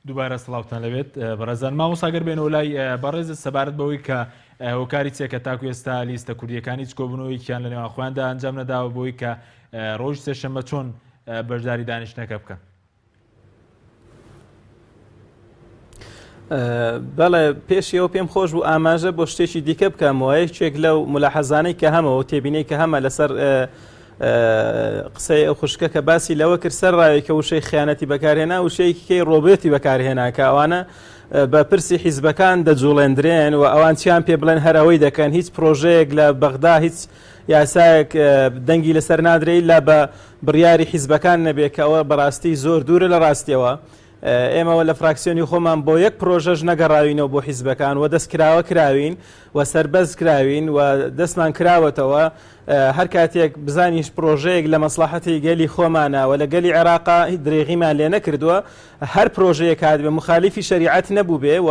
دووبارە سڵاوتان لەوێت بەڕێزان مامۆستاگەر بێنەوە لای بەڕێز سەبارەت بەوەی کە هۆکاری چێکە تاکو ئێستا لیستە کوردیەکانی چ کۆبوونەوەیکیان لە نێوان خۆیاندا ئەنجام نەداوە بۆی کە ڕۆژی سێشەممە چۆن بەشداری دانیشتنەکە بکەن. بەڵێ پێشیەوە پێم خۆش بوو ئاماژە بۆ شتێکی دیکە بکەمەوە یەکێک لەو ملاحەزانەی کە هەمەوە تێبینەی کە هەمە لەسەر قسەی ئەو خوشکە کە باسی لەوە کرد سەر ڕاوێکە وشەی خیانەتی بەکارهێنا وشەیەکی ڕۆبێتی بەکارهێنا کە ئەوانە بە پرسی حیزبەکان دەجوڵێندرێن و ئەوان چیان پێ بڵێن هەرەوەی دەکەن هیچ پرۆژەیەک لە بەغدا هیچ یاسایەک دەنگی لەسەر نادرێت لە بە بڕیاری حیزبەکان نەبێت کە ئەوە بەڕاستی زۆر دوورە لە ڕاستیەوە. ئێمەوە لە فراکسیۆنی خۆمان بۆ یەک پرۆژەش نەگەڕاوینەوە بۆ حیزبەکان و دەستکراوە کراوین و سربەز کراوین و دەستمان کراوەتەوە هەر کاتێک بزانیش پرۆژەیەک لە مەسلحەتی گەلی خۆمانەوە لە گەلی عێراقا درێغیمان لێ نەکردووە هەر پرۆژەیە کات بێ مخالیفی شریعەت نەبوو بێ و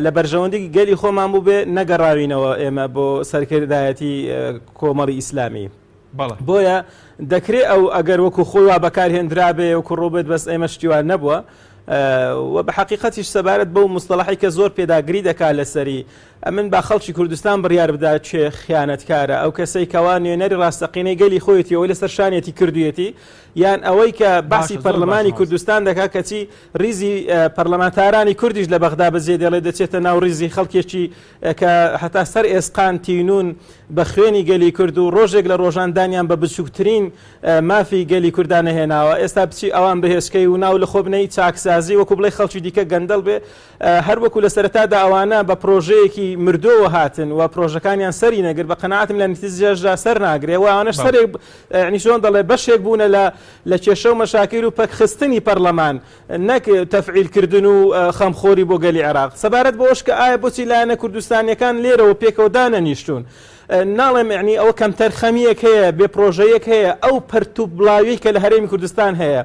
لە بەرژەوەندی گەلی خۆمان بوو بێ نەگەڕاوینەوە ئێمە بۆ سەرکردایەتی کۆمەڵی ئیسلامی. بۆیە دەکرێت ئەو ئەگەر وەکو خۆی وا بەکارهێنرا بێ وەکو ڕۆبێت بەس ئێمە شتیوان نەبووە و بە حقیقەتیش سەبارەت بەو مستەڵەحی کە زۆر پێداگری دەکات لەسەری من با خەڵکی کوردستان بڕیار بدا چێ خیانەتکارە ئەو کەسەی کەوا نوێنەری ڕاستەقینەی گەلی خۆیەتیەوە لەسەر شانێتی کردوێتی یان ئەوەی کە باسی پەرلەمانی کوردستان دەکات کەچی ریزی پەرلەمانتارانی کوردیش لە بەغدا بەجێ دێڵێ دەچێتە ناو ریزی خەڵکێکی کە هەتا سەر ئێسقان تینون بە خوێنی گەلی کورد و ڕۆژێک لە ڕۆژاندانیان بە بچووکترین مافی گەلی کوردانە هێناوە ئێستا بچی ئەوان بەهێشکەی و ناو لە خۆبنەی چاکسازی وەکو بڵێ خەڵکی دیکە گەندەڵ بێ هەر وەکو لە سەرەتادا ئەوانە بە پرۆژەیەکی مردۆوە هاتن و پرۆژەکانیان سەری نەگر بە قەناعەتم لە نتیجەشدا سەر ناگرێ و ئەوانەش سەرێک نیشۆن دەڵێ بەشێک بوونە لە کێشە و مەشاکل و پەکخستنی پەرلەمان نەک تەفعیلکردن و خەمخۆری بۆ گەلی عێراق سەبارەت بۆش کە ئایا بۆچی لایەنە کوردستانیەکان لێرەوە پێکەوە دانەنیشتون ناڵێم یعنی ئەوە کەم تەرخەمیەک هەیە بێ پرۆژەیەک هەیە ئەو پەرتوب بڵاوی کە لە هەرێمی کوردستان هەیە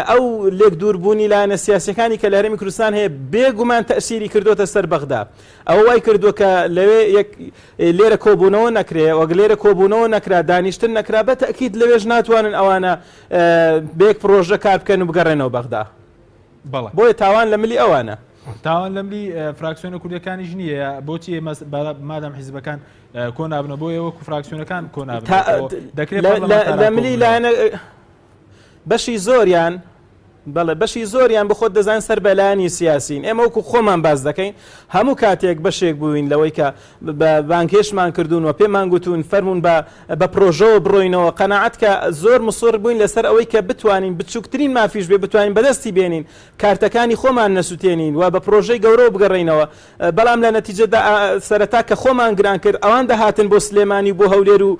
ئەو لێک دووربوونی لایەنە سیاسەکانی کە لە هەرێمی کوردستان هەیە بێگومان تەسیری کردوتە سەر بەغدا ئەوە وای کردووە کە لەوێ لێرە کۆبوونەوە نەکرێ وەک لێرە کۆبوونەوە نەکرا دانیشتن نەکرا بە تەکید لەوێژ ناتوانن ئەوانە بێک پرۆژە کار بکەن و بگەڕێنەوە بەغدا بۆیە تاوان لە ملی ئەوانە تاوان لە ملی فراکسیۆنە کوردەکانیش نییە بۆچی مادام حیزبەکان کۆ نابنە بۆیە وەکو فراکسیۆنەکان کۆ نابن دەکرێت لە ملی لایەنە بەشی زۆریان بەڵێ بەشی زۆریان بخۆت دەزان سەر بەلایانی سیاسین ئێمە وەکو خۆمان باز دەکەین هەموو کاتێک بەشێک بووین لەوەی کە بانکێشمان کردوون و پێمان گوتون فەرمونون بە پرۆژەوە بڕۆینەوە قەناعەت کە زۆر مسۆر بووین لەسەر ئەوەی کە بتوانین بچووکترین مافیش بێ بتوانین بەدەستی بێنین کارتەکانی خۆمان نەسووتێنین و بە پرۆژەی گەورە بگەڕێینەوە بەڵام لە نەتیجەدا سەرەتا کە خۆمان گران کرد ئەوان دەهاتن بۆ سلێمانی بۆ هەولێر و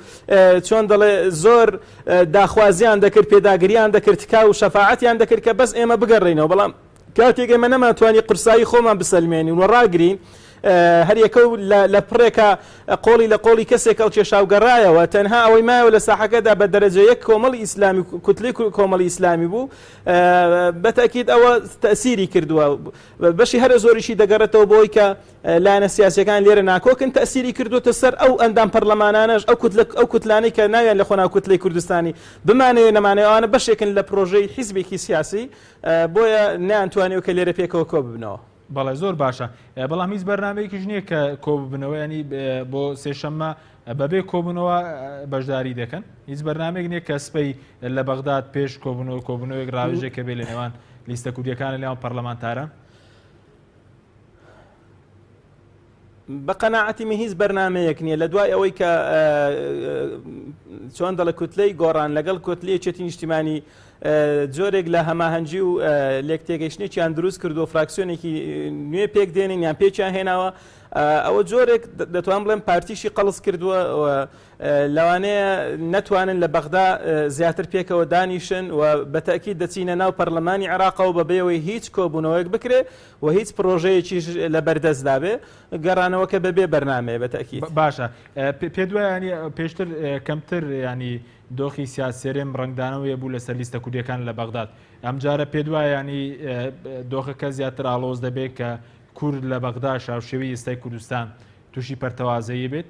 چۆن دەڵێ زۆر داخوازیان دەکرد پێداگریان دەکرد تکا و شەفاعەتیان دەکرد کە بەس ئێمە بگەڕێنەوە بەڵام کاتێک ئێمە نەماتوانی قورسایی خۆمان بسەلمێنین و ڕاگرین هەر یەکە لە پڕێکە قۆڵی لە قۆڵی کەسێک ئەو کێشاوگەڕایەوە تەنها ئەوەی مایەوە لە ساحەکەدا بە دەرەجە یەک کۆمەڵی ئیسلامی کوتلەی کۆمەڵی ئیسلامی بوو بەتەکید ئەوە تەسیری کردووە بەشی هەرە زۆریشی دەگەڕێتەوە بۆی کە لایەنە سیاسیەکان لێرە ناکۆکن تەسیری کردوتە سەر ئەو ئەندام پەرلەمانانەش ئەو کوتلانەی کە ناویان لە خۆنا کوتلەی کوردستانی بمانەوێ نەمانەوەوانە بەشێکن لە پرۆژەی حیزبێکی سیاسی بۆیە نەیانتوانێت کە لێرە پێکەوە کۆ ببنەوە. بەڵێ زۆر باشە بەڵام هیچ بەرنامەیەکیش نییە کە کۆببنەوە ینی بۆ سێشەممە بەبێ کۆبنەوە بەشداری دەکەن هیچ بەرنامێک نییە کە سپەی لە بەغداد پێش کۆبنەوەیەک ڕاوێژێک کە بێ لە نێوان لیستە کوردیەکانە لەوان پەرلەمانتاران بە قەناعەتی من هیچ بەرنامەیەک نییە لە دوای ئەوەی کە چۆن دەڵە کوتلەی گۆڕان لەگەڵ کۆتلەیەکی نیشتیمانی جۆرێک لە هەماهەنگی و لێک تێگەیشتێکیان دروست کردو و فراکسیۆنێکی نوێ پێک دێنین یان پێچیان هێناوە ئەوە جۆرێک دەتوان بڵێن پارتیشی قەڵس کردووە لەوانەیە نەتوانن لە بەغدا زیاتر پێکەوە دانیشن و بەتەکید دەچینە ناو پەرلەمانی عێراقەوە بەبێەوەی هیچ کۆبوونەوەیەک بکرێ و هیچ پرۆژەیەکیش لە بەردەستدا بێ گەڕانەوە کە بەبێ بەرنامەیە بەتەکید باشە پێ دوای ینی پێشتر کەمتر ینی دۆخی سیاسێرێم ڕنگدانەوەیە بوو لەسەر لیستە کوردیەکان لە بەغداد ئەم جارە پێ دوای ینی دۆخەکە زیاتر ئاڵۆز دەبێت کە کورد لە بەغدا شاوشێوی ئێستای کوردستان تووشی پەرتەوازەیی بێت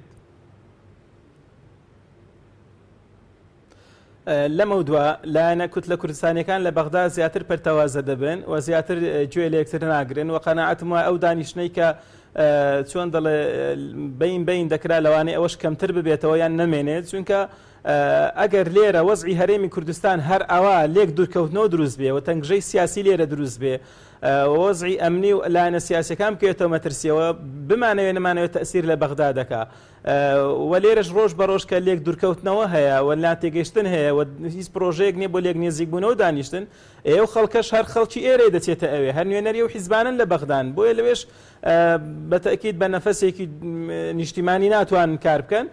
لەمە دووە لایەنە کوتلە کوردستانیەکان لە بەغدا زیاتر پەرتەوازە دەبن و زیاتر گوێ لە یەکتر ناگرن و قەناعەتم وایە ئەو دانیشتنەی کە چۆن دەڵێ بین دەکرا لەوانەیە ئەوەش کەمتر ببێتەوە یان نەمێنێت چونکە ئەگەر لێرە وەزعی هەرێمی کوردستان هەر ئەوە لێک دوورکەوتنەوە دروست بێ و تەنگژەی سیاسی لێرە دروست بێ وەزعی ئەمنی و لایەنە سیاسیەکان بکەوێتەوە مەترسیەوە بمانەوێت نەمانەوێت تەسیر لە بەغدا دەکا و لێرەش ڕۆژ بە ڕۆژ کە لێک دوورکەوتنەوە هەیە و لا تێگەشتن هەیە و هیچ پرۆژەیەک نییە بۆ لێک نێزیک بوونەوە دانیشتن ئێوە خەڵکەش هەر خەڵکی ئێرە دەچێتە ئەوێ هەر نوێنەری و حیزبانن لە بەغدان بۆیە لەوێش بەتەکید بە نەفەسێکی نیشتیمانی ناتوانن کار بکەن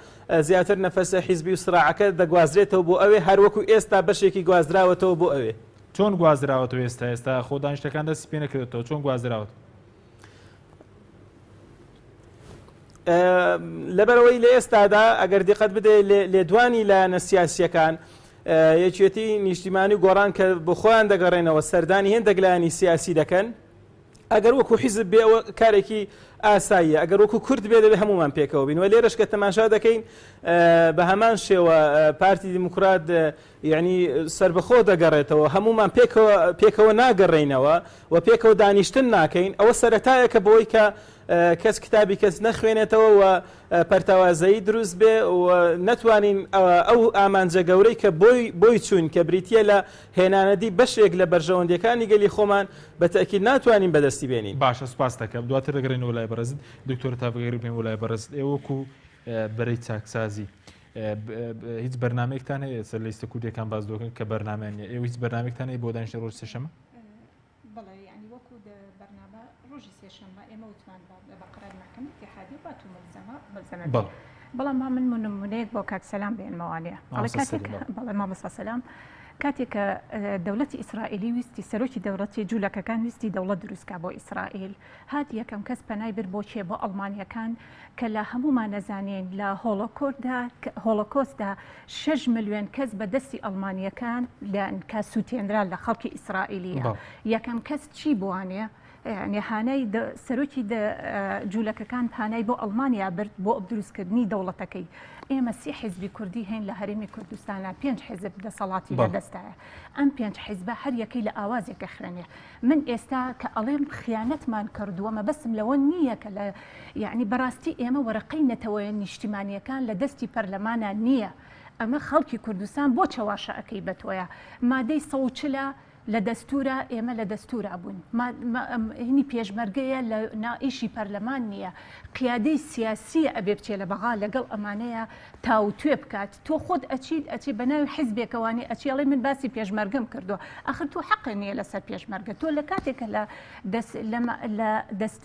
زیاتر نەفەسە حیزبی و سراعەکە دەگوازرێتەوە بۆ ئەوێ هەروەکو ئێستا بەشێکی گوازراوەتەوە بۆ ئەوێ چۆن گوازراوەتەوە ئێستا خۆ دانیشتەکان دەستی پێ نەکردێتەوە چۆن گوازراوەت لەبەرەوەی لە ئێستادا ئەگەر دیقەت بدە لێدوانی لایەنە سیاسیەکان یەکێتی نیشتیمانی و گۆڕان کە بۆ خۆیان دەگەڕێنەوە سەردانی هێندێک لایەنی سیاسی دەکەن ئەگەر وەکو حیزب بێ ئەوە کارێکی ئاساییە ئەگەر وەکو کورد بێ دەبێ هەمومان پێکەوە بین و لێرەش کە تەماشا دەکەین بە هەمان شێوە پارتی دیموکرات یعنی سربەخۆ دەگەڕێتەوە هەمومان پێکەوە ناگەڕێینەوە و پێکەوە دانیشتن ناکەین ئەوە سەرەتایەکە بۆی کە کەس کتابی کەس نەخوێنێتەوە و پەرتەوازایی دروست بێ و نەتوانین ئەو ئامانجە گەورەی کە بۆی چوون کە بریتە لە هێنانەدی بەشێک لە بەرژەوەندەکانی گەلی خۆمان بەتەکید ناتوانین بەدەستی بێنین. باشە سوپاس دەکەم دواتر دەگەڕێنەوە لای بەرزت دکتۆر تاڤگەری بێن وڵای بەرزت ئێوەکو بەرەی چاکسازی هیچ بەرنامەیەکتان هەیە سەر لیستە کوردیەکان باز دۆکن کە بەرنامەیان نیە ئێوە هیچ بەرنامێکتان هەیە بۆ دانیشتنی ڕۆژ سێشەمە؟ بەڵێ ینی وەکو بەرنامە ڕۆژی سێشەمە ئێمە وتمان بەقرار محکەمەی اتحادی بات و ملزەمە بەڵام من نمونەیەک بۆ کاک سەلام بێنمەوانەیە بەڵێ مامۆستا سەلام کاتێک کە دەوڵەتی ئیسرائیلی ویستی سەرۆکی دەوڵەتی جوولەکەکان ویستی دەوڵەت دروستکە بۆ ئیسرائیل هات یەکەم کەس پەنای برد بۆ چێ بۆ ئەڵمانیەکان کە لە هەمومان نەزانین لە هۆڵۆکۆستدا 6 ملیۆن کەس بەدەستی ئەڵمانیەکان کە سووتێنرا لە خەڵکی ئیسرائیلیە یەکەم کەس چی بوانێ هانای سەرۆکی جوولەکەکان پانای بۆ ئەڵمانیا برد بۆ دروستکردنی دەوڵەتەکەی ئێمە 30 حیزبی کوردی هەین لە هەرێمی کوردستانە 5 حیزب دەسەڵاتی بەدەستایە ئەم 5 حیزبە هەر یەکەی لە ئاوازێکە خوێنێ من ئێستا کە ئەڵێم خیانەتمان کردووە مەبەستم لەوە نییە کە لە یعنی بەڕاستی ئێمە وەرەقەی نەتەوەیە نیشتیمانیەکان لە دەستی پەرلەمانە نییە ئەمە خەڵکی کوردستان بۆ چەواشە ئەەکەی بەتۆیە مادەی 140 لە دەستورە ئێمە لە دەستورە بوون هینی پێشمەرگەیە لە نائیشی پەرلەمان نییە قیادەی سیاسی ئەبێ بچێ لە بەغا لەگەڵ ئەمانەیە تاوتوێ بکات تۆ خۆت ئەچی بەناوی حیزبێکەوانی ئەچێڵی من باسی پێشمەرگەم کردووە ئەخر تۆ حەق نییە لەسەر پێشمەرگە تۆ لە کاتێکە لە دەست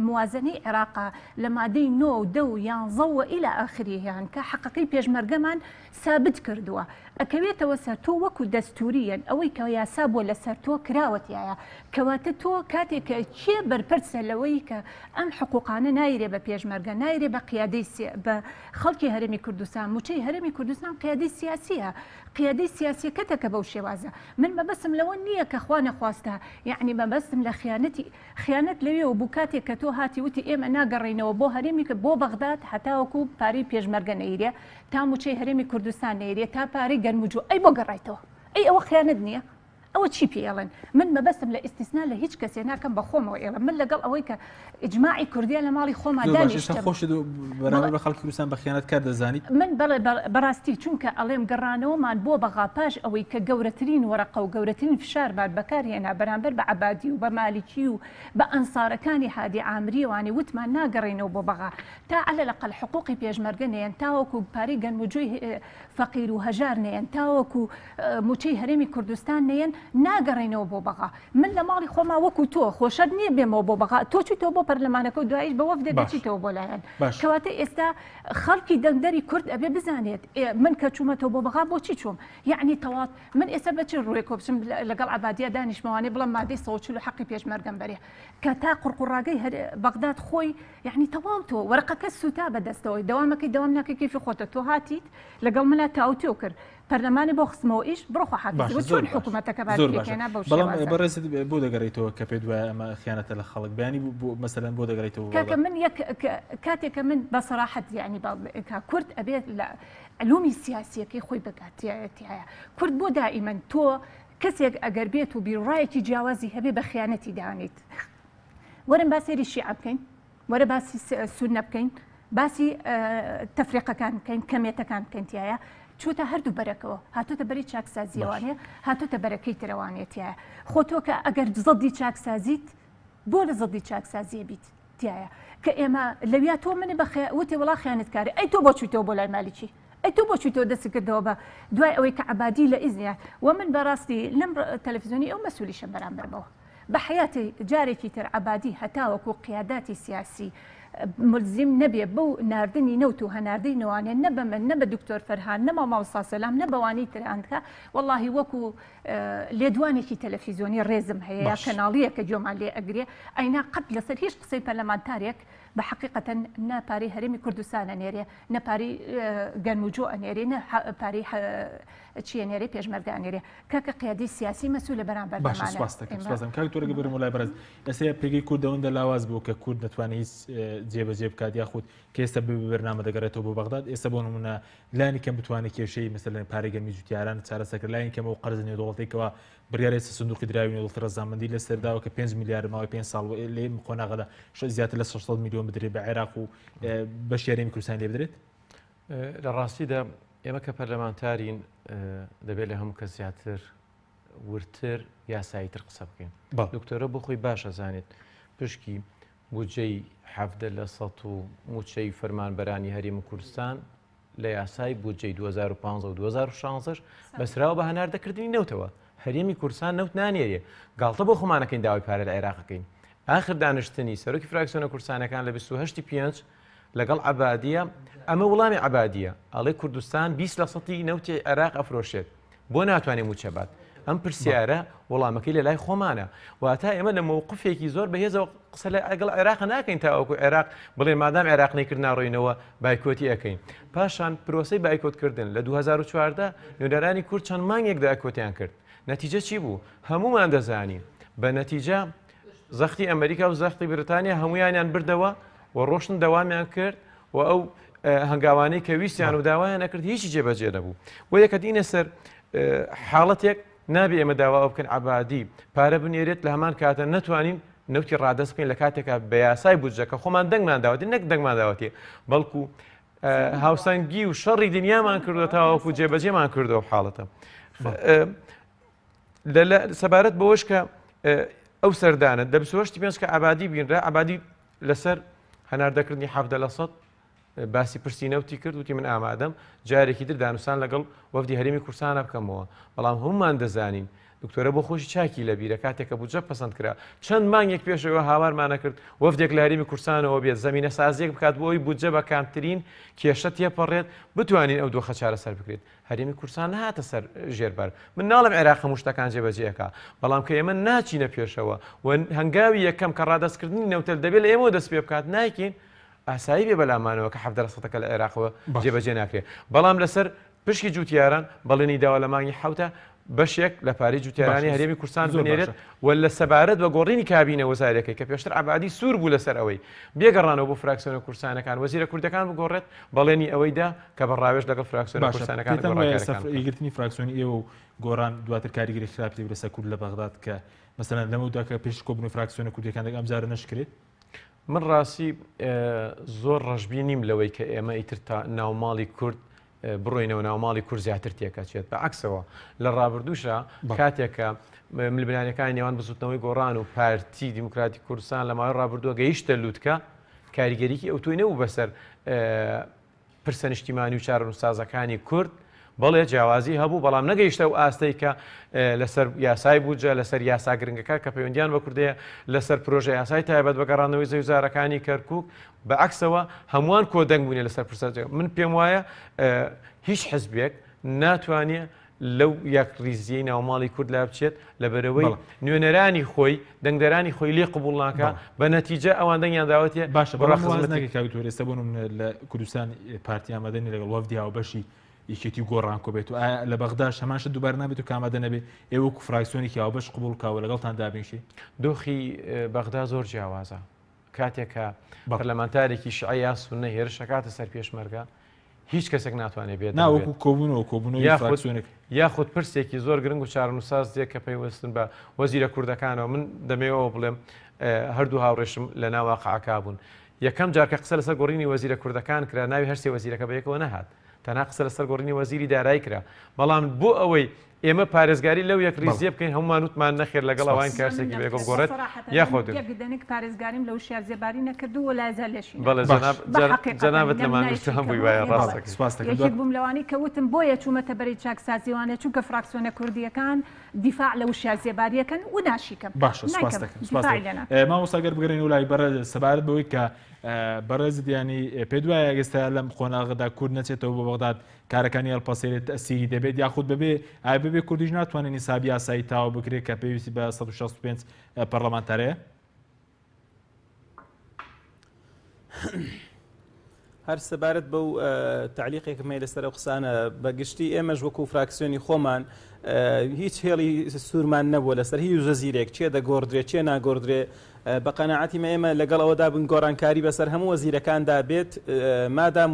موازنەی عێراقا لە مادەی 9 10 و 11 و ئیلا ئاخرییان کە حەقەکەی پێشمەرگەمان سابت کردووە ئەکەوێتەوە سەر تۆ وەکو دەستوریەن ئەوەی کە یاسا بۆ لەسەر تۆ کراوەتیایە کەواتە تۆ کاتێککە چێ بەرپرسە لەوەی کە ئەم حقوقانە نایرێ بە پێشمەرگە نایرێ بە قیادەی بە خەڵکی هەرێمی کوردستان موچەی هەرێمی کوردستان قیادەی سیاسیە قیادەی سیاسیەکەتەکە بەو شێوازە من مەبەستم لەوە نییە کە خوا نەخواستە یعنی مەبەستم لە خیانەت لەوێ و بوو کاتێک کە تۆ هاتی وتی ئێمە ناگەڕینەوە بۆ هەرێمی کە بۆ بەغداد هەتاوەکو پارەی پێشمەرگە نەیرێ تا موچەی هەرێمی کوردستان نەیرێ تا پارەی گەرموجو ئەی بۆ گەڕایتەوە ئەی ئەوە خیانەت نییە ئەوە چی پێڵن من مەبەستم لە ئیسtisنا لە هیچ کەسێ ناکەم بە خۆمەوە ئێڵە من لەگەڵ ئەوەی کە ئیجماعی کوردیە لە ماڵی خۆمان دانیشتە خۆش بەراورد بە خەڵکی کوردستان بە خیانەت کار دەزانیت من بەڕاستی چونکە ئەڵێم گەڕانەوەمان بۆ بەغا پاش ئەوەی کە گەورەترین وەرەقە و گەورەترین فشاربات بەکارهێنا بەرامبەر بە عەبادی و بە مالیکی و بە ئەنسارەکانی هادی عامریوانی وتمان ناگەڕێنەوە بۆ بەغا تا عەلە لەقەل حقوقی پێشمەرگە نێن تاوەکو پارەی گەنموجووی فەقیر و هەژار نێن تاوەکو موچەی هەرێمی کوردستان نێن ناگەڕێنەوە بۆ بەغا من لە ماڵی خۆما وەکو تۆ خۆشەت نییە بێمەوە بۆ بەغا تۆ چیتەوە بۆ پەرلەمانەکە و دوایش بە وەفدە دەچیتەوە بۆ لایەن کەواتە ئێستا خەڵکی دەنگدەری کورد ئەبێ بزانێت من کە چوومەتەوە بۆ بەغا بۆچی چووم یعنی تەواو من ئێستا بەچ ڕووی کۆبچم لەگەڵ عەبادیە دانیشتمەوانێ بڵم مادەی 140 حەقی پێشمەرگەم بەرێ کە تا قورقڕاگەی بەغداد خۆی یعنی تەواو تۆ وەرەقەکە سوتا بەدەستەوەی دەوامەکەی دەوام ناکە کیفی خۆتە تۆ هاتیت لەگەڵ منە تاوتێ کرد پەرلەمانی بۆ خستمەوە ئیش بڕۆخە حافظ چۆن حکوومەتەکە باشکێنا بەڕێزت بۆ دەگەڕێتەوە کە پێ دوای ئەمە خیانەتە لە خەڵک بەیانی مەسەلەن بۆ دەگەڕێتەوە کاکە من کاتێکە من بەسەراحەت یعنی کورد ئەبێت لە علومی سیاسیەکەی خۆی بگاتیایە کورد بۆ دائیمەن تۆ کەسێک ئەگەر بێت و بیرڕایەکی جیاوازی هەبێ بە خیانەتی دانیت وەرن باسێری شیعە بکەین وەرە باسی سونە بکەین باسی تەفریقەکان بکەین کەمێتەکان بکەینتیایە چوتە هەردوو بەرەکەوە هاتوتە بەری چاکسازیەوانێ هاتوتە بەرەکەی ترەوانێتیایە خۆ تۆ کە ئەگەر زەدی چاکسازیت بۆ لە زەدی چاکسازیە بیت تایە کە ئێمە لەویا تۆ منی وتی وڵا خیانەتکاری ئەی تۆ بۆ چوتەوە بۆ لای مالیکی ئەی تۆ بۆ چوتەوە دەستی کردەوە بە دوای ئەوەی کە عەبادی لە ئیزنیە و من بەڕاستی لەم تەلەڤیزیۆنی ئەو مەسئولیشم بەرامبەرەوە بە حیاتی جارێکی تر عەبادی هەتاوەکو قیاداتی سیاسی ملزم نەبێ بەو ناردنی نەوت و هەناردەی نەوانێن نە بە من نە بە دکتۆر فەرهان نە مامۆستا سەلام نە بەوانی ترانکە وەڵاهی وەکو لێدوانێکی تەلەڤیزیۆنی ڕێزم هەیە یا کەناڵیە کە جۆمان لێ ئەگرێ ئەینا قەت لەسەر هیچ قسەی پەرلەمانتارێک بە حقیقەتەن نەپاری هەرێمی کوردستان ئەنێرێ نەپاری گەرموجۆ ئەنێرێ نە پاری چیە نێرێ پێشمەرگە ئەنێرێ کاکە قیادی سیاسی مەسوولە بەرامبەر بەمانە کاکتۆرەگە بەرم وڵای بەرز ئێستا پێگەی کورد ئەوەندە لاواز بوو کە کورد نەتوانێت هیچ جێبەجێ بکات یاخود کە ئێستا بەرنامە دەگەڕێتەوە بۆ بەغداد ئێستا بۆ نمونە لانی کەم بتوانێت کێشەی مەسەلەن پارەی گەرمی جوتیاران چارەسەر لایەن کەمەوە قەرز نێودوڵەتێکەوە بڕیار ئێستا سندوقی دراوی نێودوڵەتی ڕەزامەندی لەسەرداوە کە 5 میلیارد ماوەی 5 ساڵ لێ قۆناغەدا زیاتر لە 600 میلیۆن بدرێت بە عێراق و بەشی هەرێمی کوردستان لێ بدرێت لە ڕاستیدا ئێمە کە پەرلەمانتارین دەبێت لە هەموو کە زیاتر ورتر یاساییتر قسە بکەین دکتۆرە بۆ خۆی باشە زانێت پشکی بودجەی 17 لە 100 و موچەی فەرمانبەرانی هەرێمی کوردستان لە یاسای بودجەی 2015 و 2016 بەسراوە بە هەناردەکردنی نەوتەوە هەرێمی کوردستان نەوت نانێریە گاڵتە بۆ خۆمانەکەین داوای پارە لە عێراقەکەین ئاخر دانیشتنی سەرۆکی فراکسیۆنە کوردستانەکان لە 28 پێنج لەگەڵ عەبادیە ئەمە وڵامی عەبادیە ئەڵێ کوردستان 20 لە سەدی نەوتی عێراق ئەفرۆشێت بۆ ناتوانێت موچە بات ئەم پرسیارە وەڵامەکەی لە لای خۆمانە واتە ئێمە لە مووقفێکی زۆر بەهێزەوە قسە لەگەڵ عێراق ناکەین تاوەکو عێراق بڵێ مادام عێراق نەیکرد ناڕۆینەوە بایکۆتی ئەەکەین پاشان پرۆسەی بایکۆتکردن لە 2014 نوێنەرانی کورد چەند مانگێک دایکۆتیان کرد نەتیجە چی بوو هەمومان دەزانین بە نەتیجە زەختی ئەمریکا و زەختی بریتانیا هەمویانیان بردەوە و ڕۆشن دەوامیان کرد و ئەو هەنگاوانەی کە ویستیان و داوایان نەکرد هیچی جێبەجێ نەبوو بۆ یەکە دینە سەر حاڵەتێک نابێ ئێمە داوا بکەن عەبادی پارە بنێرێت لە هەمان کاتە نەتوانین نەوتی ڕادەست بکەین لە کاتێکە بە یاسای بودجەکە خۆمان دەنگمان داوەتی نەک دەنگمان داوەتی بەڵکو هاوسەنگی و شەڕی دنیامان کردووە تاوەکو جێبەجێمان کردەوە حاڵەتە سەبارەت بەوەش کە ئەو سەردانە 1970 کە ئابادی بینرا ئابادی لەسەر هەناردەکردنی 7% باسی پرسیینەوتی کرد وتی من ئامادەم جارێکی تر دانوسان لەگەڵ وەفدی هەرێمی کورسانە بکەمەوە بەڵام هەمومان دەزانین دکتۆرە بۆ خۆشی چاکی لە بیرە کاتێکە بودجە پەسەند کرا چەند مانگێک پێشەوە هاوارمانە کرد وەفدێک لە هەرێمی کورسانەوە بێت زمینە سازیەک بکات بۆ ئەوی بودجە بە کامترین کێشە تێپەڕێت بتوانین ئەو دۆخە چارەسەر بکرێت هەرێمی کورسان نهاتە سەر ژێربەر من ناڵم عێراق هەموو شتەکان جێبەجێەکە بەڵام کە ئێمە ناچینە پێشەوە و هەنگاوی یەکەم کە ڕادەستکردنی نەوتەل دەبێت لە ئێمە دەست پێ بکات نایکین ئاسایی بێ بەلامانەوە کە 7% لە عێراقەوە جێبەجێ ناکرێت بەڵام لەسەر پشکی جوتیاران بەڵێنی داوا لە مانگی حوتە بەشێک لە پارەی جوتیارانی هەرێمی کورسان بنێرێت و لە سەبارەت بە گۆڕینی کابینە وەزارەکەی کە پێشتر عبادی سوور بوو لەسەر ئەوەی بێگەڕانەوە بۆ فراکسیۆنە کورسانەکان وەزیرە کوردەکان بگۆڕێت بەڵێنی ئەوەیدا کە بەڕاوێژ لەگەڵ فراکسیۆنە کورسانەکان یەکگرتنی فراکسیۆنی ئێوە و گۆڕان دواتر کاریگەری خراپی لەسەر کورد لە بەغداد کە مەسەلەن لەمەودا کە پێش کۆبوونی فراکسیۆنە کوردەکان ئەم جارە نەشکرێت من ڕاستی زۆر ڕەشبی نیم لەوەی کە ئێمە ئیتر تا ناوماڵی کورد بڕۆینەوە ناوماڵی کورد زیاتر تێکەچێت بە عکسەوە لە ڕابردووشە کاتێکە ملبنانەکانی نێوان بزوتنەوەی گۆڕان و پارتی دیموکراتی کوردستان لە ماوەی ڕابردووە گەیشتە لووتکە کاریگەریکی ئەو توی نەبوو بەسەر پرسە نیشتیمانی و چارەنووسازەکانی کورد بەڵێ جیاوازی هەبوو بەڵام نەگەیشتە و ئاستەی کە لەسەر یاسای بووجە لەسەر یاسا گرنگەکە کە پەیوەندیان بە کوردەیە لەسەر پرۆژە یاسای تایبەت بەگەڕانەوەی زەویزارەکانی کەرکووک بە عکسەوە هەمووان کۆدەنگ بوونێ لەسەر پرسە من پێم وایە هیچ حزبێک ناتوانێت لەو یەکریزیەی ناوماڵی کورد لا بچێت لەبەرەوەی نوێنەرانی خۆی دەنگدەرانی خۆی لێ قبول ناکە بە نەتیجە ئەوان دەنگیان داوەتێ باشە بەڕاستەکە کاوتۆرێستە بۆ لە کوردستان پارتی ئامادەنی لەگەڵ وەفدی هاوبەشی یەکێتی گۆڕان کۆ بێت و لە بەغداش هەماشە دووبار نابێت و کامادە نەبێت ئێوە فراکسیۆنێکی هاوبەش قبول کاوە لەگەڵتان دابینشی دۆخی بەغدا زۆر جیاوازە کاتێکە پەرلەمانتارێکی شیعە یا سوننە هێرشە کاتە سەر پێشمەرگە هیچ کەسێک ناتوانێت بێت ناوەکو کۆبوونەوە فراکسیۆنێک یاخود پرسێکی زۆر گرنگ و چارەنووساز دێک کە پەیوەستن بە وەزیرە کوردەکانەوە من دەمەوێتەوە بڵێم هەردوو هاوڕێشم لە ناو واقعەکە بوون یەکەم جار کە قسە لەسەر گۆڕینی وەزیرە کوردەکان کرا ناوی هەرسێ وەزیرەکە بە یەکەوە نەهات تەنها قسە لەسەر گۆڕینی وەزیری دارایی کرا بەڵام بۆ ئەوەی ئێمە پارێزگاری لەو یەک ریزیە بکەین هەمومان وتمان نەخێر لەگەڵ ئەوان کارسێکی بێگەڵ گۆڕێت یاخۆدنێک پارێزگاریم لە وشار زێباری نەکردو و لازە لەشی بەڵێ جەنابەت لەمانگشت هەمووی وایە ڕاستەکە بووم لەوانی کە وتم بۆیە چوومەتە بەری چاکسازیوانە چونکە فراکسیۆنە کوردیەکان دیفاع لە وشار زێباریەکەن و ناشیکەم باشە مامۆستاگەر بگەڕین و لای بەرە سەبارەت بەوەی کە بەڕێز دیانی پێ دوایە ئێستا لەم خۆناغدا کورد نەچێتەوە بۆ بەغداد کارەکانی هەڵپەسێرێت ئەسیری دەبێت یاخود بەبێ کوردیش ناتوانێت نیسابی یاسایی تاوا بکرێت کە پێویستی بە 165 پەرلەمانتارەیە هەر سەبارەت بەو تعلیقێکمە لەسەر ئەو قسانە بەگشتی ئێمەش وەکو فراکسیۆنی خۆمان هیچ هێڵی سوورمان نەبووە لەسەر هیچ وەزیرێک چێ دەگۆڕدرێ چێ ناگۆڕدرێ بە قەناعەتی ئێمە لەگەڵ ئەوەدا بن گۆڕانکاری بەسەر هەموو وەزیرەکاندا بێت مادام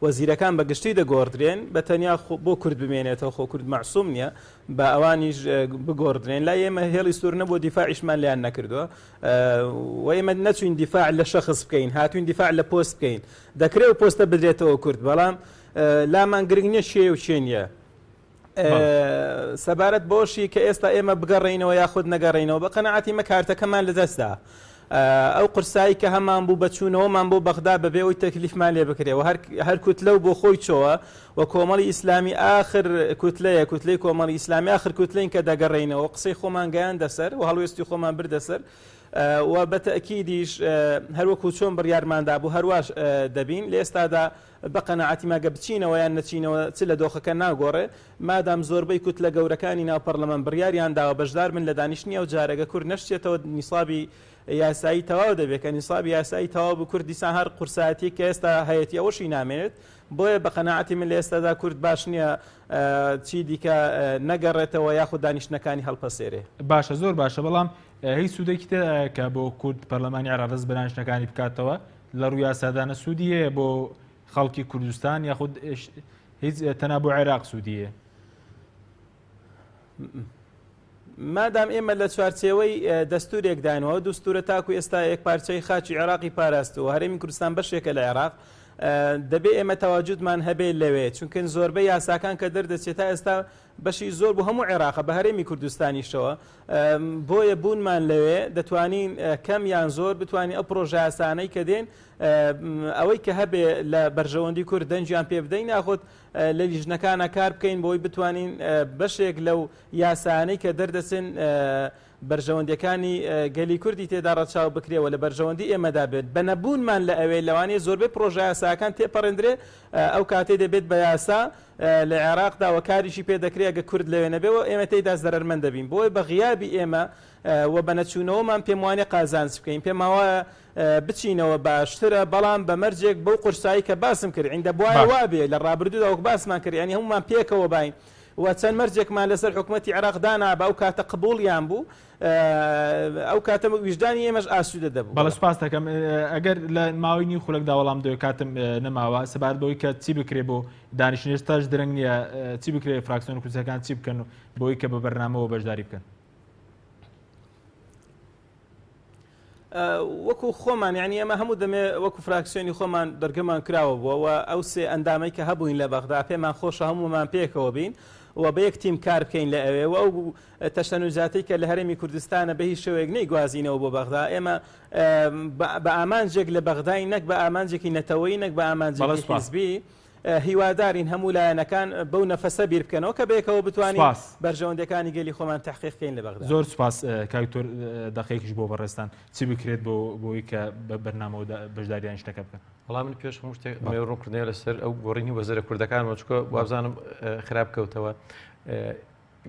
وەزیرەکان بەگشتی دەگۆڕدرێن بە تەنیا بۆ کورد بمێنێتەوە خۆ کورد مەعسووم نییە بە ئەوانیش بگۆڕدرێن لای ئێمە هێڵی سوور نەبوو دیفاعیشمان لیان نەکردووە و ئێمە نەچوین دیفاع لە شەخص بکەین هاتوین دیفاع لە پۆست بکەین دەکرێت پۆستە بدرێتەوە کورد بەڵام لامان گرنگ نییە شێ و چێ نییە سەبارەت بۆشی کە ئێستا ئێمە بگەڕێینەوە یاخود نەگەڕێینەوە بە قەناعەتی مە کارتەکەمان لەدەستدا ئەو قرسایی کە هەمان بوو بەچوونەوەمان بۆ بەغدا بەبێەوەی تەکلیفمان لێ بکرێەوە هەر کوتلە و بۆ خۆی چۆوە و کۆمەڵی ئیسلامی آخر کوتلەیە کوتلەی کۆمەڵی ئیسلامی آخر کوتلەین کە دەگەڕێینەوە قسەی خۆمان گەیان دەسەر و هەڵوێستی خۆمان بردەسەر و بەتەکیدیش هەروەکو چۆن بڕیارماندا بوو هەرواش دەبین لە ئێستادا بە قەناعەتی ماگە بچینەوە یان نەچینەوە چ لە دۆخەکە ناگۆڕێ مادام زۆربەی کوت لە گەورەکانی ناو پەرلەمان بڕیاریان داوە بەشدار من لە دانیشتنی ئەو جارەگە کورد نەشتێتەوە نیسابی یاسایی تەواو دەبێت کە نیسابی یاسایی تەواو بوو کوردستان هەر قورساتی کە ئێستا هەیەتی ئەوەشی نامێت بۆیە بە قەناعەتی من لە ئێستادا کورد باش نییە چی دیکە نەگەڕێتەوە یاخود دانیشتنەکانی هەڵپەسێرێ باشە زۆر باشە بەڵام هیچ سوودێکی کە بۆ کورد پەرلەمانی عێراق بەدانیشتنەکانی بکاتەوە لە ڕووی یاسادانە سوودیە بۆ خەڵکی کوردستان یاخود هیچ تەنها بۆ عێراق سوودیە مادام ئێمە لە چوارچێوەی دەستورێک داینەوە دەستورە تاکو ئێستا یەک پارچەی خاچی عێراقی پاراستەوە هەرێمی کوردستان بەشێکە لە عێراق دەبێ ئێمە تەواجودمان هەبێت لەوێ چونکە زۆربەی یاساکان کە دەردەچێت تا ئێستا بەشی زۆر بۆ هەموو عێراق بە هەرێمی کوردستانیشەوە بۆیە بوونمان لەوێ دەتوانین کەم یان زۆر بتوانین ئەو پرۆژە یاسانەی کە دێن ئەوەی کە هەبێ لە بەرژەوەندی کورد دەنجیان پێ بدەین ناخۆت لە لیژنەکانە کار بکەین بۆی بتوانین بەشێک لەو یاسانەی کە دەردەچن بەرژەوەندەکانی گەلی کوردی تێدا ڕەچاو بکرێەوە لە بەرژەوەندی ئێمەدا بێت بە نەبوونمان لە ئەوەی لەوانەیە زۆربەی پرۆژە یاساکان تێپەڕێندرێ ئەو کاتێ دەبێت بە یاسا لە عێراقدا و کاریشی پێ دەکرێت گە کورد لەوێ نەبێەوە ئێمە تێیدا زەرمەند دەبین بۆی بە غیابی ئێمە و بە نەچوونەوەمان پێم وانێ قازانج بکەین پێم وایە بچینەوە باشترە بەڵام بە مەرجێک بەو قورسایی کە باسم کرد عندە بواە وابێ لە ڕابردوودا وەک باسمان کرد ینی هەمومان پێکەوە باین و چەند مەرجێکمان لەسەر حکوومەتی عێراقدانا بە ئەو کاتە قبوڵیان بوو ئەو کاتە ویژدانی ئێمەش ئاسوودە دەبوو. بەڵە سپاس دەکەم ئەگەر لە ماوەی خولەکدا وەڵام دەوێت کاتم نەماوە سەبارەت بەوەی کە چی بکرێ بۆ دانیشتنیش تاش درەنگ نییە چی بکرێ فراکسیۆن کوردستەکان چی بکەن بۆی کە بە بەرنامەوە بەشداری بکەن. وەکو خۆمان یعنی ئەمە هەموو دەمێ وەکو فراکسیۆنی خۆمان دەرگەمان کراوە بووەوە ئەو سێ ئەندامەی کە هەبووین لە بەغدا پێمان خۆشە هەمومان پێکەوە بین و بە یەک تیم کار بکەین لە ئەوێ و ئەو تەشەنوزاتی کە لە هەرێمی کوردستانە بە هیچ شێوەیەک نەیگوازینەوە بۆ بەغدا ئێمە بە ئامانجێک لە بەغدای نەک بە ئامانجێکی نەتەوەی نەک بە ئامانجێکی حیزبی هیوادارین هەموو لایەنەکان بەو نەفەسە بیر بکەنەوە کە بێکەوە بتوانین بەرژەوەندەکانی گەلی خۆمان تحقیق بکەین لە بەغدا. زۆر سپاس کاکتۆر دەقەیەکیش بۆ بەڕێستان چی بکرێت بۆی کە بەرنامەوە بەشداریان شتەکە بکەن. وەڵام من پێش هەموو شتێک ڕوونکردنەوە لەسەر ئەو گۆڕینی وەزیرە کوردەکانەوە چکە وابزانم خراپ کەوتەوە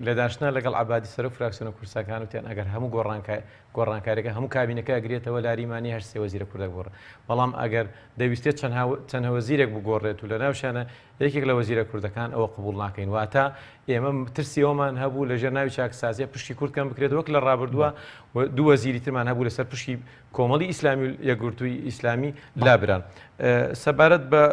لە داشنا لەگەڵ عبادی سەر و فراکسیۆنە کوردستانەکان وتیان ئەگەر هەموو گۆڕانکاریەکە هەموو کابینەکە ئەگرێتەوە لاریمانی هەر سێ وەزیرە کوردە گۆڕێت بەڵام ئەگەر دەویستێت چەند وەزیرێک بگۆڕێت و لە ناوشانە یەکێک لە وەزیرە کوردەکان ئەوە قبول ناکەین واتە ئێمە ترسیەوەمان هەبوو لە ژێر ناوی چاکسازیە پشتی کوردکەم بکرێت وەک لە ڕابردووە دوو وەزیری ترمان هەبوو لەسەر پشتی کۆمەڵی ئیسلامی و یەکگرتووی ئیسلامی لابران سەبارەت بە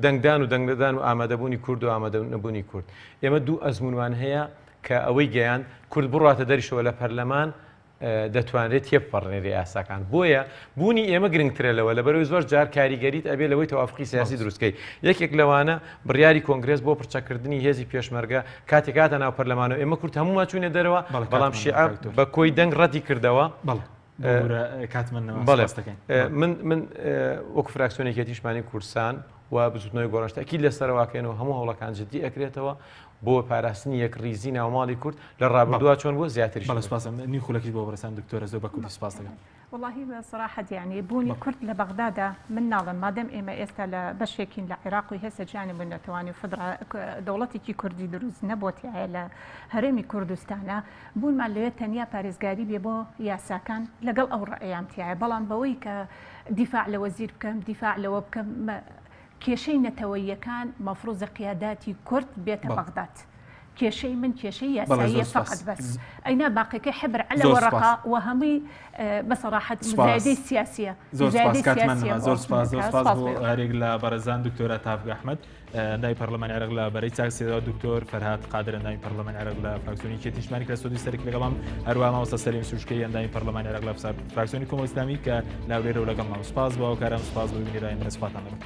دەنگدان و دەنگدەدان و ئامادەبوونی کورد و ئامادە نەبوونی کورد ئێمە دوو ئەزمونوان هەیە کە ئەوەی گەیان کورد بڕاتە دەریشەوە لە پەرلەمان دەتوانرێت تێپەڕێنێ یاساکان بۆیە بوونی ئێمە گرنگترە لەوە لەبەرەوەی زۆر جار کاریگەریت ئەبێ لەوەی تەوافقی سیاسی دروستکەی یەکێک لەوانە بڕیاری کۆنگرێس بۆ پرچەکردنی هێزی پێشمەرگە کاتێکاتە ناو پەرلەمانەوە ئێمە کورد هەمومان چوونێ دەرەوە بەڵام شیعە بە کۆی دەنگ ڕەتی کردەوە. من وەکو فراکسیۆنێکێتیشمانی کوردستان و بزوتنەوەی گۆڕشت ئەکید لەسەرواکەینەوە هەموو هەوڵەکان جددی ئەکرێتەوە بۆ پاراستنی یەک ریزی ناوماڵی کورد لە ڕابردووە چۆن بۆ زیاتری سپاسم نی خولەکی بۆ بەرسان دکتۆرە زۆر بە کوردی سپاس دەکەم. والله بصراحة يعني بوني كرد لبغداد من ناظم مادام إما إستا بشكين لعراق وهسه جانب من تواني فضرة دولتي كي كردي دروز نبوتي على هرمي كردستانا بون مالوية تانية باريزغاري بيبو ياساكان لقل أو رأيام تاعي بلان بويك دفاع لوزير بكم دفاع لو بكم كيشي نتوية كان مفروض قياداتي كرد بيت بغداد كيشي من كيشي ياساية فقط بس أين باقي حبر على ورقة وهمي بصراحة مزايدة سياسية زور سپاس بۆ هەرێک لە بەرەزان دکتۆرە تافگ ئەحمەد ناوی پەرلەمانی عێراق لە بەرەی چاکسیەوە دکتۆر فەرهاد قادرە ناوی پەرلەمانی عێراق لە فراکسیۆنی کێتیشمانی کە سۆدی سەرک لەگەڵام هەروە مامۆستا سەلیم سروشکەی ئەندامی پەرلەمانی عێراق لە فراکسیۆنی کۆمەڵ ئیسلامی کە لاولێرە و لەگەڵ مام سپاس بۆ ئەو کارام سپاس بۆ بینیرانی منە سوپاتان دەکەم.